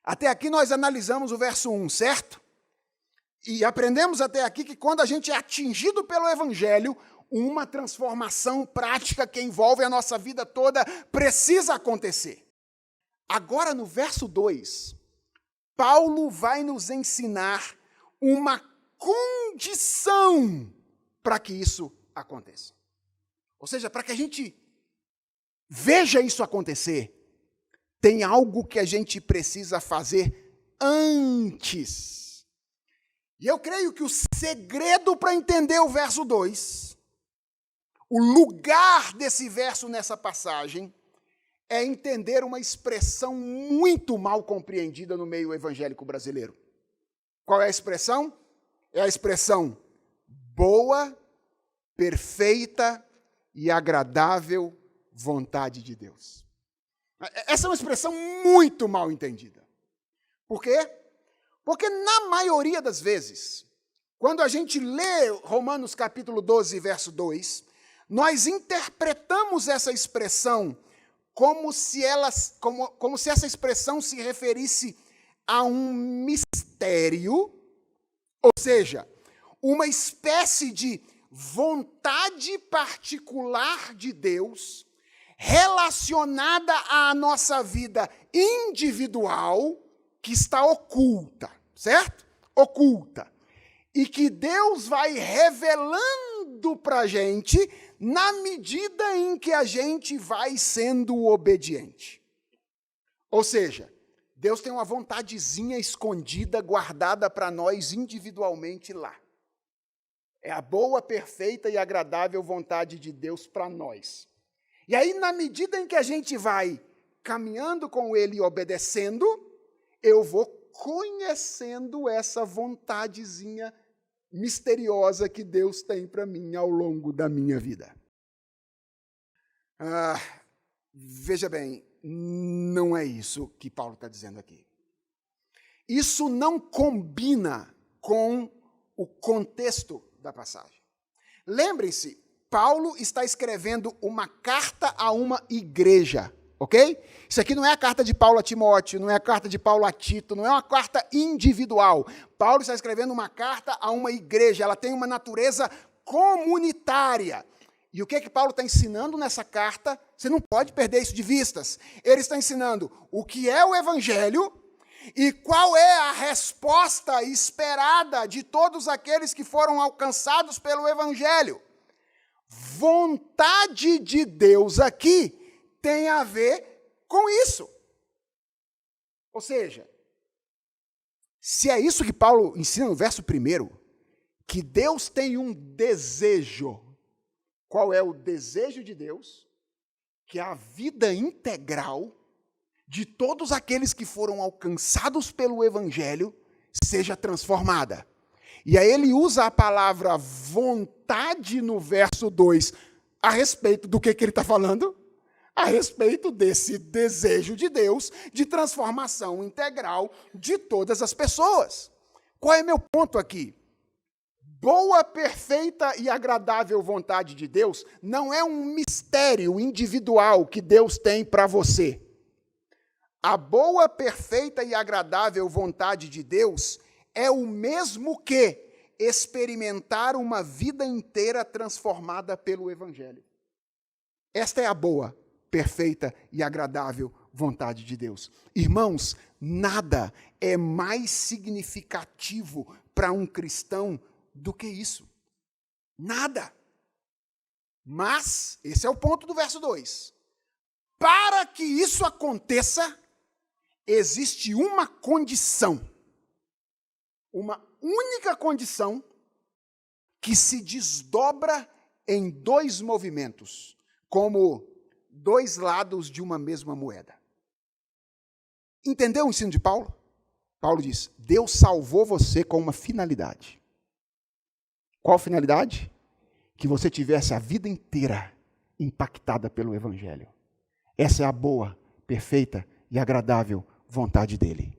Até aqui nós analisamos o verso 1, certo? E aprendemos até aqui que quando a gente é atingido pelo Evangelho, uma transformação prática que envolve a nossa vida toda precisa acontecer. Agora, no verso 2, Paulo vai nos ensinar uma condição para que isso aconteça. Ou seja, para que a gente veja isso acontecer, tem algo que a gente precisa fazer antes. E eu creio que o segredo para entender o verso 2, o lugar desse verso nessa passagem, é entender uma expressão muito mal compreendida no meio evangélico brasileiro. Qual é a expressão? É a expressão boa, perfeita e agradável vontade de Deus. Essa é uma expressão muito mal entendida. Por quê? Porque na maioria das vezes, quando a gente lê Romanos capítulo 12, verso 2, nós interpretamos essa expressão como se essa expressão se referisse a um mistério, ou seja, uma espécie de vontade particular de Deus relacionada à nossa vida individual que está oculta, certo? Oculta. E que Deus vai revelando para a gente na medida em que a gente vai sendo obediente. Ou seja, Deus tem uma vontadezinha escondida, guardada para nós individualmente lá. É a boa, perfeita e agradável vontade de Deus para nós. E aí, na medida em que a gente vai caminhando com Ele e obedecendo, eu vou conhecendo essa vontadezinha misteriosa que Deus tem para mim ao longo da minha vida. Veja bem, não é isso que Paulo está dizendo aqui. Isso não combina com o contexto da passagem. Lembrem-se, Paulo está escrevendo uma carta a uma igreja, ok? Isso aqui não é a carta de Paulo a Timóteo, não é a carta de Paulo a Tito, não é uma carta individual. Paulo está escrevendo uma carta a uma igreja, ela tem uma natureza comunitária. E o que é que Paulo está ensinando nessa carta? Você não pode perder isso de vistas. Ele está ensinando o que é o evangelho e qual é a resposta esperada de todos aqueles que foram alcançados pelo evangelho. Vontade de Deus aqui tem a ver com isso. Ou seja, se é isso que Paulo ensina no verso 1, que Deus tem um desejo. Qual é o desejo de Deus? Que a vida integral de todos aqueles que foram alcançados pelo Evangelho seja transformada. E aí ele usa a palavra vontade no verso 2 a respeito do que ele está falando? A respeito desse desejo de Deus de transformação integral de todas as pessoas. Qual é meu ponto aqui? Boa, perfeita e agradável vontade de Deus não é um mistério individual que Deus tem para você. A boa, perfeita e agradável vontade de Deus é o mesmo que experimentar uma vida inteira transformada pelo Evangelho. Esta é a boa, perfeita e agradável vontade de Deus. Irmãos, nada é mais significativo para um cristão do que isso. Nada. Mas, esse é o ponto do verso 2. Para que isso aconteça, existe uma condição. Uma única condição que se desdobra em dois movimentos, como dois lados de uma mesma moeda. Entendeu o ensino de Paulo? Paulo diz: Deus salvou você com uma finalidade. Qual finalidade? Que você tivesse a vida inteira impactada pelo Evangelho. Essa é a boa, perfeita e agradável vontade dele.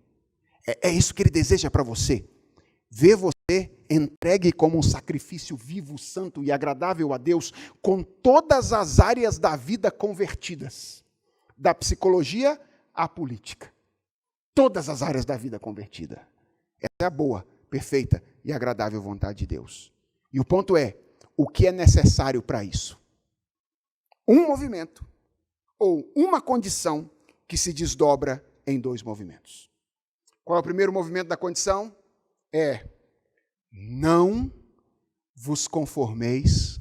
É isso que ele deseja para você. Ver você entregue como um sacrifício vivo, santo e agradável a Deus, com todas as áreas da vida convertidas. Da psicologia à política. Todas as áreas da vida convertida. Essa é a boa, perfeita e agradável vontade de Deus. E o ponto é, o que é necessário para isso? Um movimento ou uma condição que se desdobra em dois movimentos. Qual é o primeiro movimento da condição? Não vos conformeis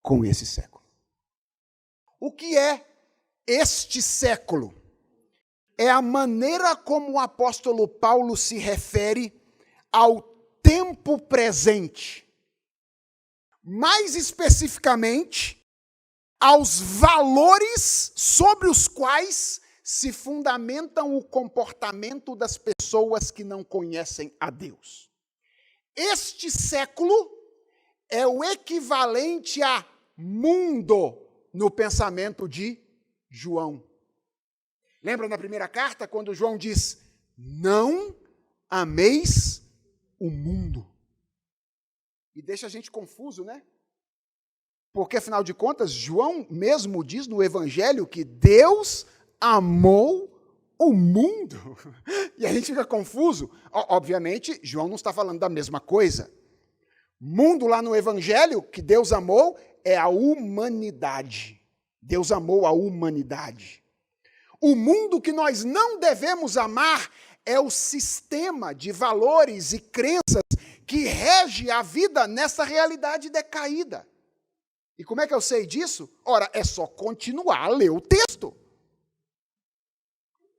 com esse século. O que é este século? É a maneira como o apóstolo Paulo se refere ao tempo presente. Mais especificamente, aos valores sobre os quais se fundamentam o comportamento das pessoas que não conhecem a Deus. Este século é o equivalente a mundo no pensamento de João. Lembra na primeira carta, quando João diz: não ameis o mundo. E deixa a gente confuso, né? Porque, afinal de contas, João mesmo diz no Evangelho que Deus amou o mundo. E a gente fica confuso. Obviamente, João não está falando da mesma coisa. Mundo lá no Evangelho, que Deus amou, é a humanidade. Deus amou a humanidade. O mundo que nós não devemos amar é o sistema de valores e crenças que rege a vida nessa realidade decaída. E como é que eu sei disso? Ora, é só continuar a ler o texto.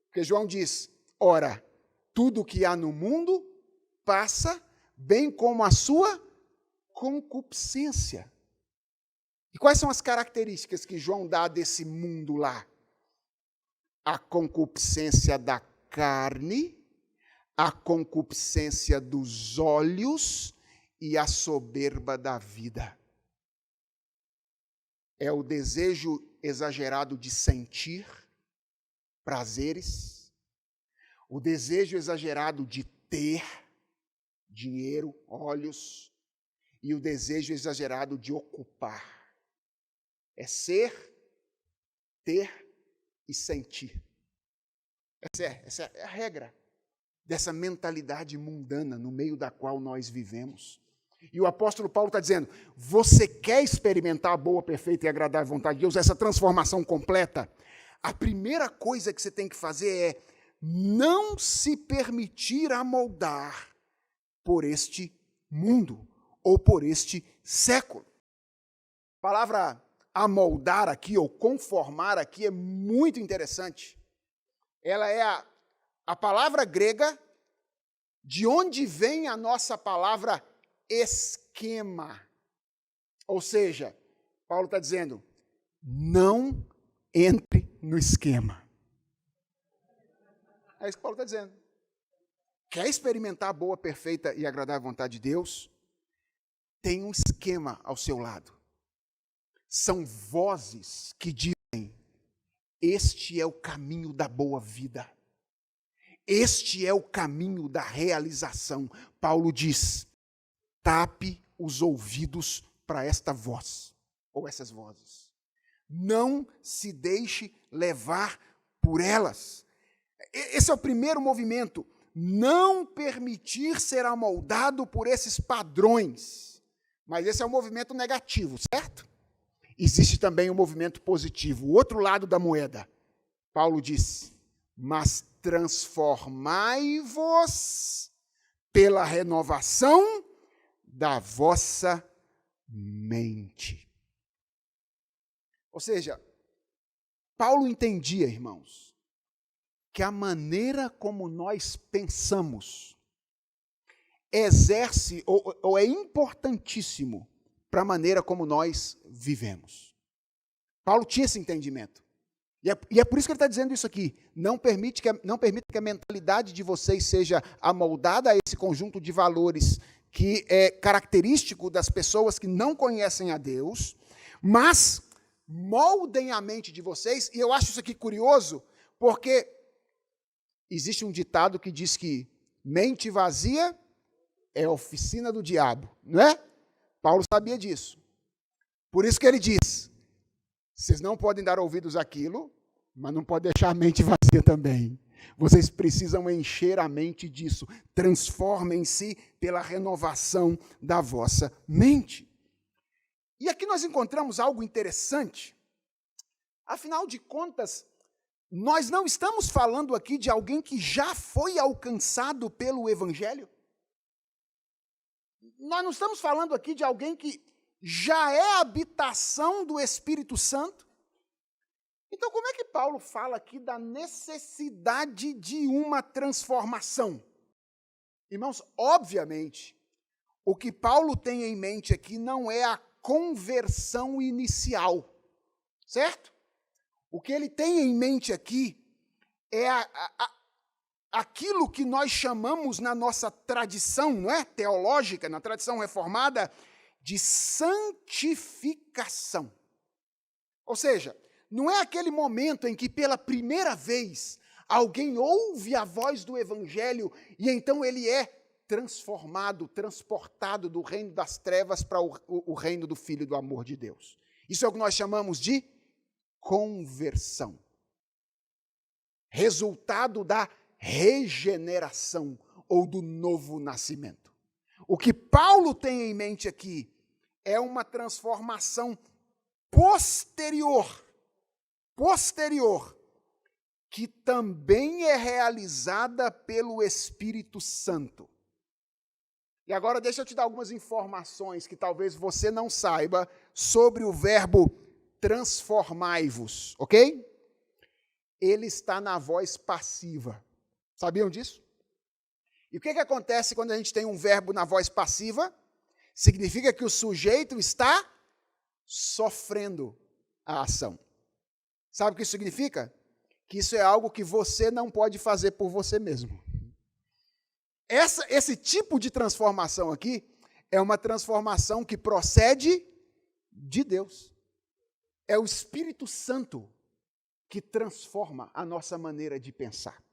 Porque João diz, ora, tudo que há no mundo passa, bem como a sua concupiscência. E quais são as características que João dá desse mundo lá? A concupiscência da carne, a concupiscência dos olhos e a soberba da vida. É o desejo exagerado de sentir prazeres, o desejo exagerado de ter dinheiro, olhos, e o desejo exagerado de ocupar. É ser, ter e sentir. Essa é a regra dessa mentalidade mundana no meio da qual nós vivemos. E o apóstolo Paulo está dizendo, você quer experimentar a boa, perfeita e agradável vontade de Deus, essa transformação completa? A primeira coisa que você tem que fazer é não se permitir amoldar por este mundo ou por este século. A palavra amoldar aqui ou conformar aqui é muito interessante. Ela é a palavra grega de onde vem a nossa palavra esquema. Ou seja, Paulo está dizendo, não entre no esquema. É isso que Paulo está dizendo. Quer experimentar a boa, perfeita e agradável vontade de Deus? Tem um esquema ao seu lado. São vozes que dizem, este é o caminho da boa vida. Este é o caminho da realização. Paulo diz, tape os ouvidos para esta voz, ou essas vozes. Não se deixe levar por elas. Esse é o primeiro movimento. Não permitir ser amoldado por esses padrões. Mas esse é um movimento negativo, certo? Existe também um movimento positivo, o outro lado da moeda. Paulo diz, mas transformai-vos pela renovação da vossa mente. Ou seja, Paulo entendia, irmãos, que a maneira como nós pensamos exerce ou é importantíssimo para a maneira como nós vivemos. Paulo tinha esse entendimento. E é por isso que ele está dizendo isso aqui. Não permita que a mentalidade de vocês seja amoldada a esse conjunto de valores que é característico das pessoas que não conhecem a Deus, mas moldem a mente de vocês. E eu acho isso aqui curioso, porque existe um ditado que diz que mente vazia é a oficina do diabo, não é? Paulo sabia disso. Por isso que ele diz, vocês não podem dar ouvidos àquilo, mas não podem deixar a mente vazia também. Vocês precisam encher a mente disso. Transformem-se pela renovação da vossa mente. E aqui nós encontramos algo interessante. Afinal de contas, nós não estamos falando aqui de alguém que já foi alcançado pelo Evangelho. Nós não estamos falando aqui de alguém que já é habitação do Espírito Santo. Então, como é que Paulo fala aqui da necessidade de uma transformação? Irmãos, obviamente, o que Paulo tem em mente aqui não é a conversão inicial, certo? O que ele tem em mente aqui é aquilo que nós chamamos na nossa tradição, não é? Teológica, na tradição reformada, de santificação. Ou seja, não é aquele momento em que pela primeira vez alguém ouve a voz do Evangelho e então ele é transformado, transportado do reino das trevas para o reino do Filho do amor de Deus. Isso é o que nós chamamos de conversão. Resultado da regeneração ou do novo nascimento. O que Paulo tem em mente aqui é uma transformação posterior, que também é realizada pelo Espírito Santo. E agora deixa eu te dar algumas informações que talvez você não saiba sobre o verbo transformai-vos, ok? Ele está na voz passiva. Sabiam disso? E o que acontece quando a gente tem um verbo na voz passiva? Significa que o sujeito está sofrendo a ação. Sabe o que isso significa? Que isso é algo que você não pode fazer por você mesmo. Esse tipo de transformação aqui é uma transformação que procede de Deus. É o Espírito Santo que transforma a nossa maneira de pensar.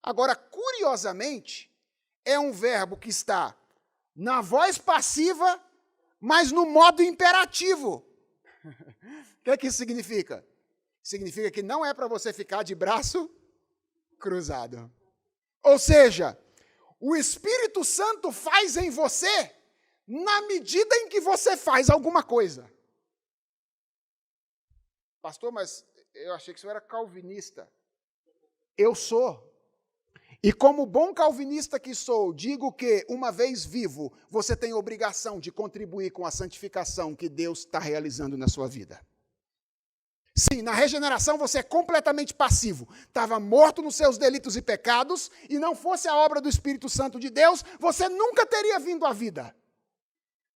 Agora, curiosamente, é um verbo que está na voz passiva, mas no modo imperativo. O que isso significa? Significa que não é para você ficar de braço cruzado. Ou seja, o Espírito Santo faz em você na medida em que você faz alguma coisa. Pastor, mas eu achei que o senhor era calvinista. Eu sou. E como bom calvinista que sou, digo que, uma vez vivo, você tem obrigação de contribuir com a santificação que Deus está realizando na sua vida. Sim, na regeneração você é completamente passivo. Estava morto nos seus delitos e pecados, e não fosse a obra do Espírito Santo de Deus, você nunca teria vindo à vida.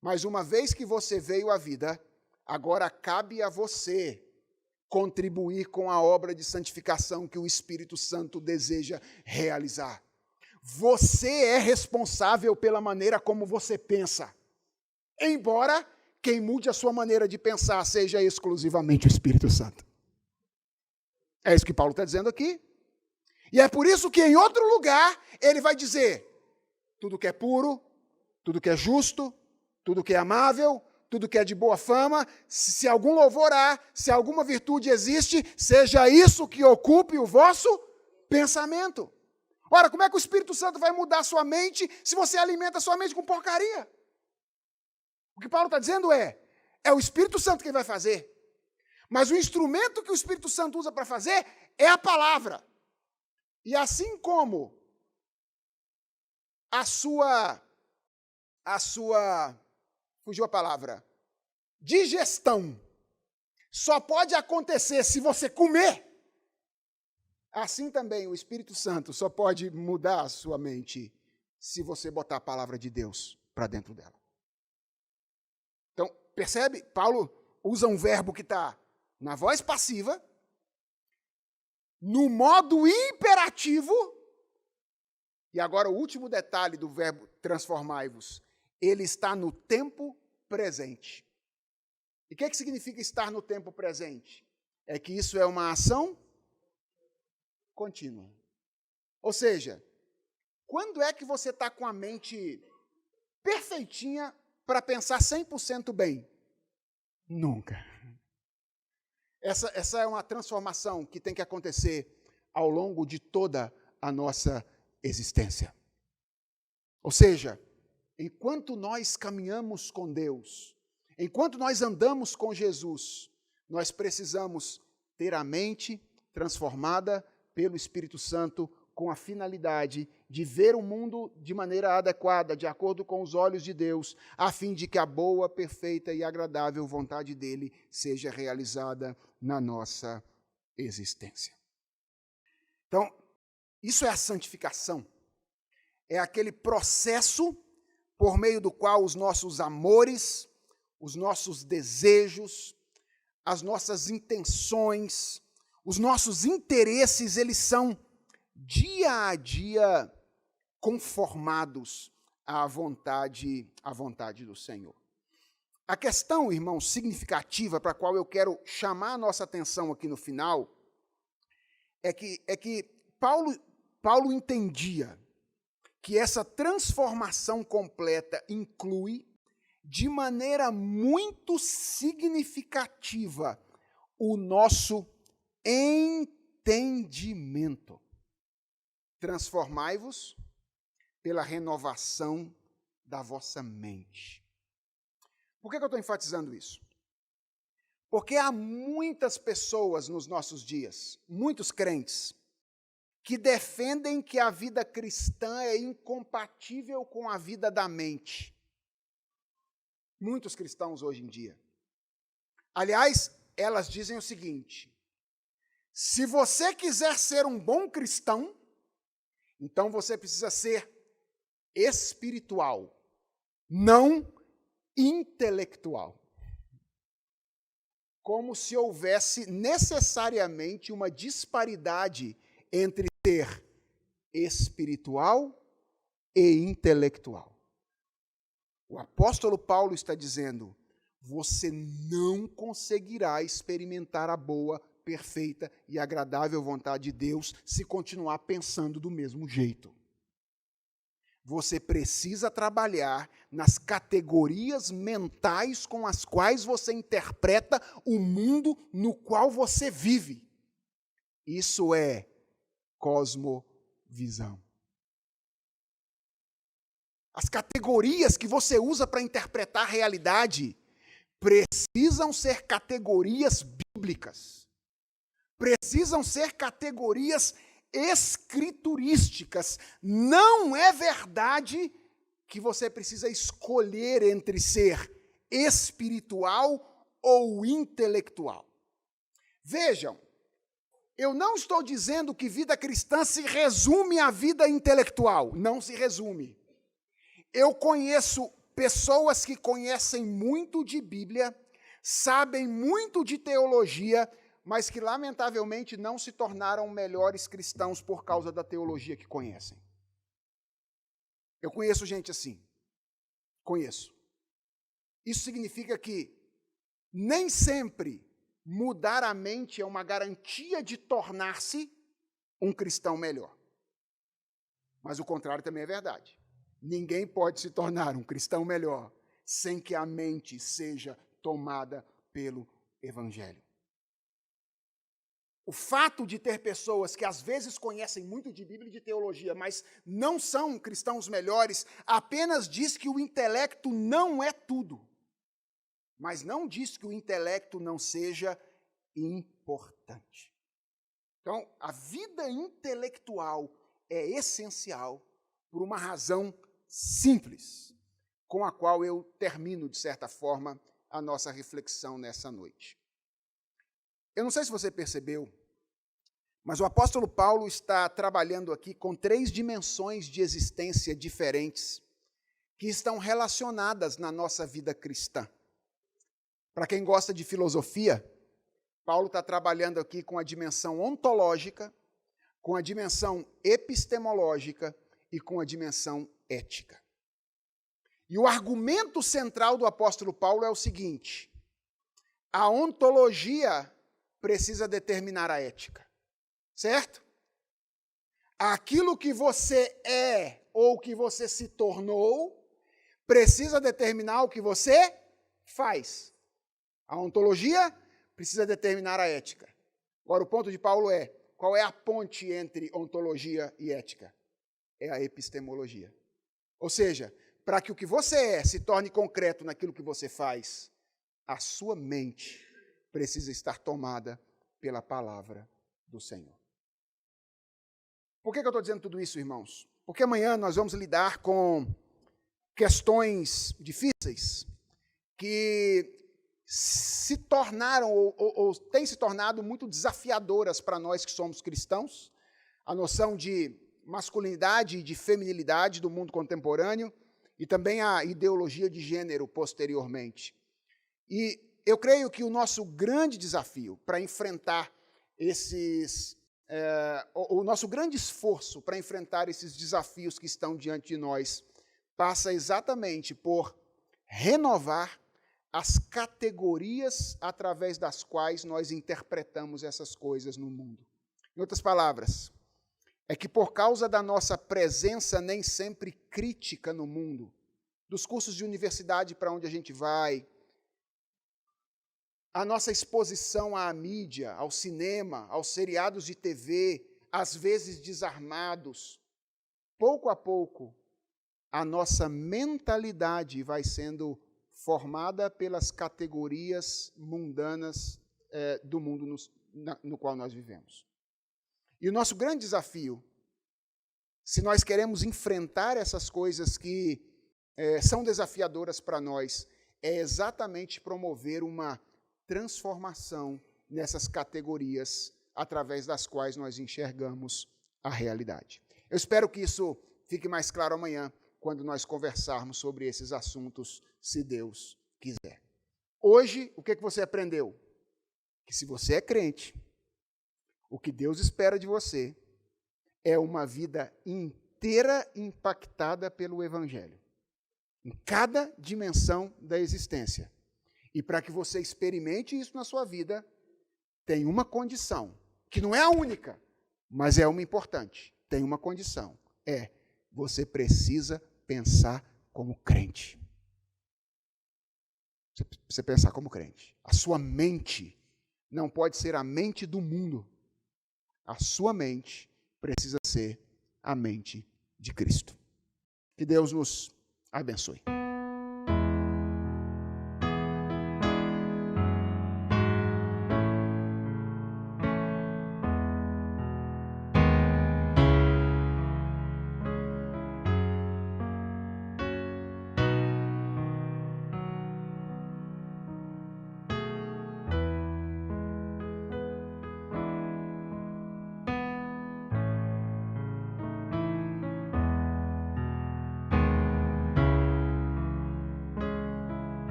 Mas uma vez que você veio à vida, agora cabe a você contribuir com a obra de santificação que o Espírito Santo deseja realizar. Você é responsável pela maneira como você pensa. Embora quem mude a sua maneira de pensar seja exclusivamente o Espírito Santo. É isso que Paulo está dizendo aqui. E é por isso que em outro lugar ele vai dizer: tudo que é puro, tudo que é justo, tudo que é amável, tudo que é de boa fama, se algum louvor há, se alguma virtude existe, seja isso que ocupe o vosso pensamento. Ora, como é que o Espírito Santo vai mudar a sua mente se você alimenta a sua mente com porcaria? O que Paulo está dizendo é o Espírito Santo quem vai fazer. Mas o instrumento que o Espírito Santo usa para fazer é a palavra. E assim como a sua, fugiu a palavra, digestão só pode acontecer se você comer, assim também o Espírito Santo só pode mudar a sua mente se você botar a palavra de Deus para dentro dela. Então, percebe? Paulo usa um verbo que está na voz passiva, no modo imperativo, e agora o último detalhe do verbo transformai-vos, ele está no tempo presente. E o que significa estar no tempo presente? É que isso é uma ação contínua. Ou seja, quando é que você está com a mente perfeitinha para pensar 100% bem? Nunca. Essa é uma transformação que tem que acontecer ao longo de toda a nossa existência. Ou seja, enquanto nós caminhamos com Deus, enquanto nós andamos com Jesus, nós precisamos ter a mente transformada pelo Espírito Santo com a finalidade de ver o mundo de maneira adequada, de acordo com os olhos de Deus, a fim de que a boa, perfeita e agradável vontade dele seja realizada na nossa existência. Então, isso é a santificação. É aquele processo por meio do qual os nossos amores, os nossos desejos, as nossas intenções, os nossos interesses, eles são dia a dia conformados à vontade do Senhor. A questão, irmãos, significativa para a qual eu quero chamar a nossa atenção aqui no final é que Paulo entendia que essa transformação completa inclui, de maneira muito significativa, o nosso entendimento. Transformai-vos pela renovação da vossa mente. Por que eu estou enfatizando isso? Porque há muitas pessoas nos nossos dias, muitos crentes, que defendem que a vida cristã é incompatível com a vida da mente. Muitos cristãos hoje em dia. Aliás, elas dizem o seguinte: se você quiser ser um bom cristão, então você precisa ser espiritual, não intelectual. Como se houvesse necessariamente uma disparidade entre ser espiritual e intelectual. O apóstolo Paulo está dizendo: você não conseguirá experimentar a boa, perfeita e agradável vontade de Deus se continuar pensando do mesmo jeito. Você precisa trabalhar nas categorias mentais com as quais você interpreta o mundo no qual você vive. Isso é cosmovisão. As categorias que você usa para interpretar a realidade precisam ser categorias bíblicas. Precisam ser categorias escriturísticas. Não é verdade que você precisa escolher entre ser espiritual ou intelectual. Vejam, eu não estou dizendo que vida cristã se resume à vida intelectual. Não se resume. Eu conheço pessoas que conhecem muito de Bíblia, sabem muito de teologia, mas que lamentavelmente não se tornaram melhores cristãos por causa da teologia que conhecem. Eu conheço gente assim. Conheço. Isso significa que nem sempre mudar a mente é uma garantia de tornar-se um cristão melhor. Mas o contrário também é verdade. Ninguém pode se tornar um cristão melhor sem que a mente seja tomada pelo Evangelho. O fato de ter pessoas que às vezes conhecem muito de Bíblia e de teologia, mas não são cristãos melhores, apenas diz que o intelecto não é tudo. Mas não diz que o intelecto não seja importante. Então, a vida intelectual é essencial por uma razão simples, com a qual eu termino, de certa forma, a nossa reflexão nessa noite. Eu não sei se você percebeu, mas o apóstolo Paulo está trabalhando aqui com 3 dimensões de existência diferentes que estão relacionadas na nossa vida cristã. Para quem gosta de filosofia, Paulo está trabalhando aqui com a dimensão ontológica, com a dimensão epistemológica e com a dimensão ética. E o argumento central do apóstolo Paulo é o seguinte: a ontologia precisa determinar a ética, certo? Aquilo que você é ou que você se tornou precisa determinar o que você faz. A ontologia precisa determinar a ética. Agora, o ponto de Paulo é: qual é a ponte entre ontologia e ética? É a epistemologia. Ou seja, para que o que você é se torne concreto naquilo que você faz, a sua mente precisa estar tomada pela palavra do Senhor. Por que eu estou dizendo tudo isso, irmãos? Porque amanhã nós vamos lidar com questões difíceis que se tornaram ou têm se tornado muito desafiadoras para nós que somos cristãos. A noção de masculinidade e de feminilidade do mundo contemporâneo e também a ideologia de gênero posteriormente. E eu creio que o nosso grande desafio para enfrentar o nosso grande esforço para enfrentar esses desafios que estão diante de nós passa exatamente por renovar as categorias através das quais nós interpretamos essas coisas no mundo. Em outras palavras, é que por causa da nossa presença nem sempre crítica no mundo, dos cursos de universidade para onde a gente vai, a nossa exposição à mídia, ao cinema, aos seriados de TV, às vezes desarmados, pouco a pouco, a nossa mentalidade vai sendo formada pelas categorias mundanas do mundo no qual nós vivemos. E o nosso grande desafio, se nós queremos enfrentar essas coisas que são desafiadoras para nós, é exatamente promover uma transformação nessas categorias através das quais nós enxergamos a realidade. Eu espero que isso fique mais claro amanhã, quando nós conversarmos sobre esses assuntos, se Deus quiser. Hoje, o que você aprendeu? Que se você é crente, o que Deus espera de você é uma vida inteira impactada pelo Evangelho, em cada dimensão da existência. E para que você experimente isso na sua vida, tem uma condição, que não é a única, mas é uma importante. Tem uma condição, você precisa pensar como crente. Você precisa pensar como crente. A sua mente não pode ser a mente do mundo. A sua mente precisa ser a mente de Cristo. Que Deus nos abençoe.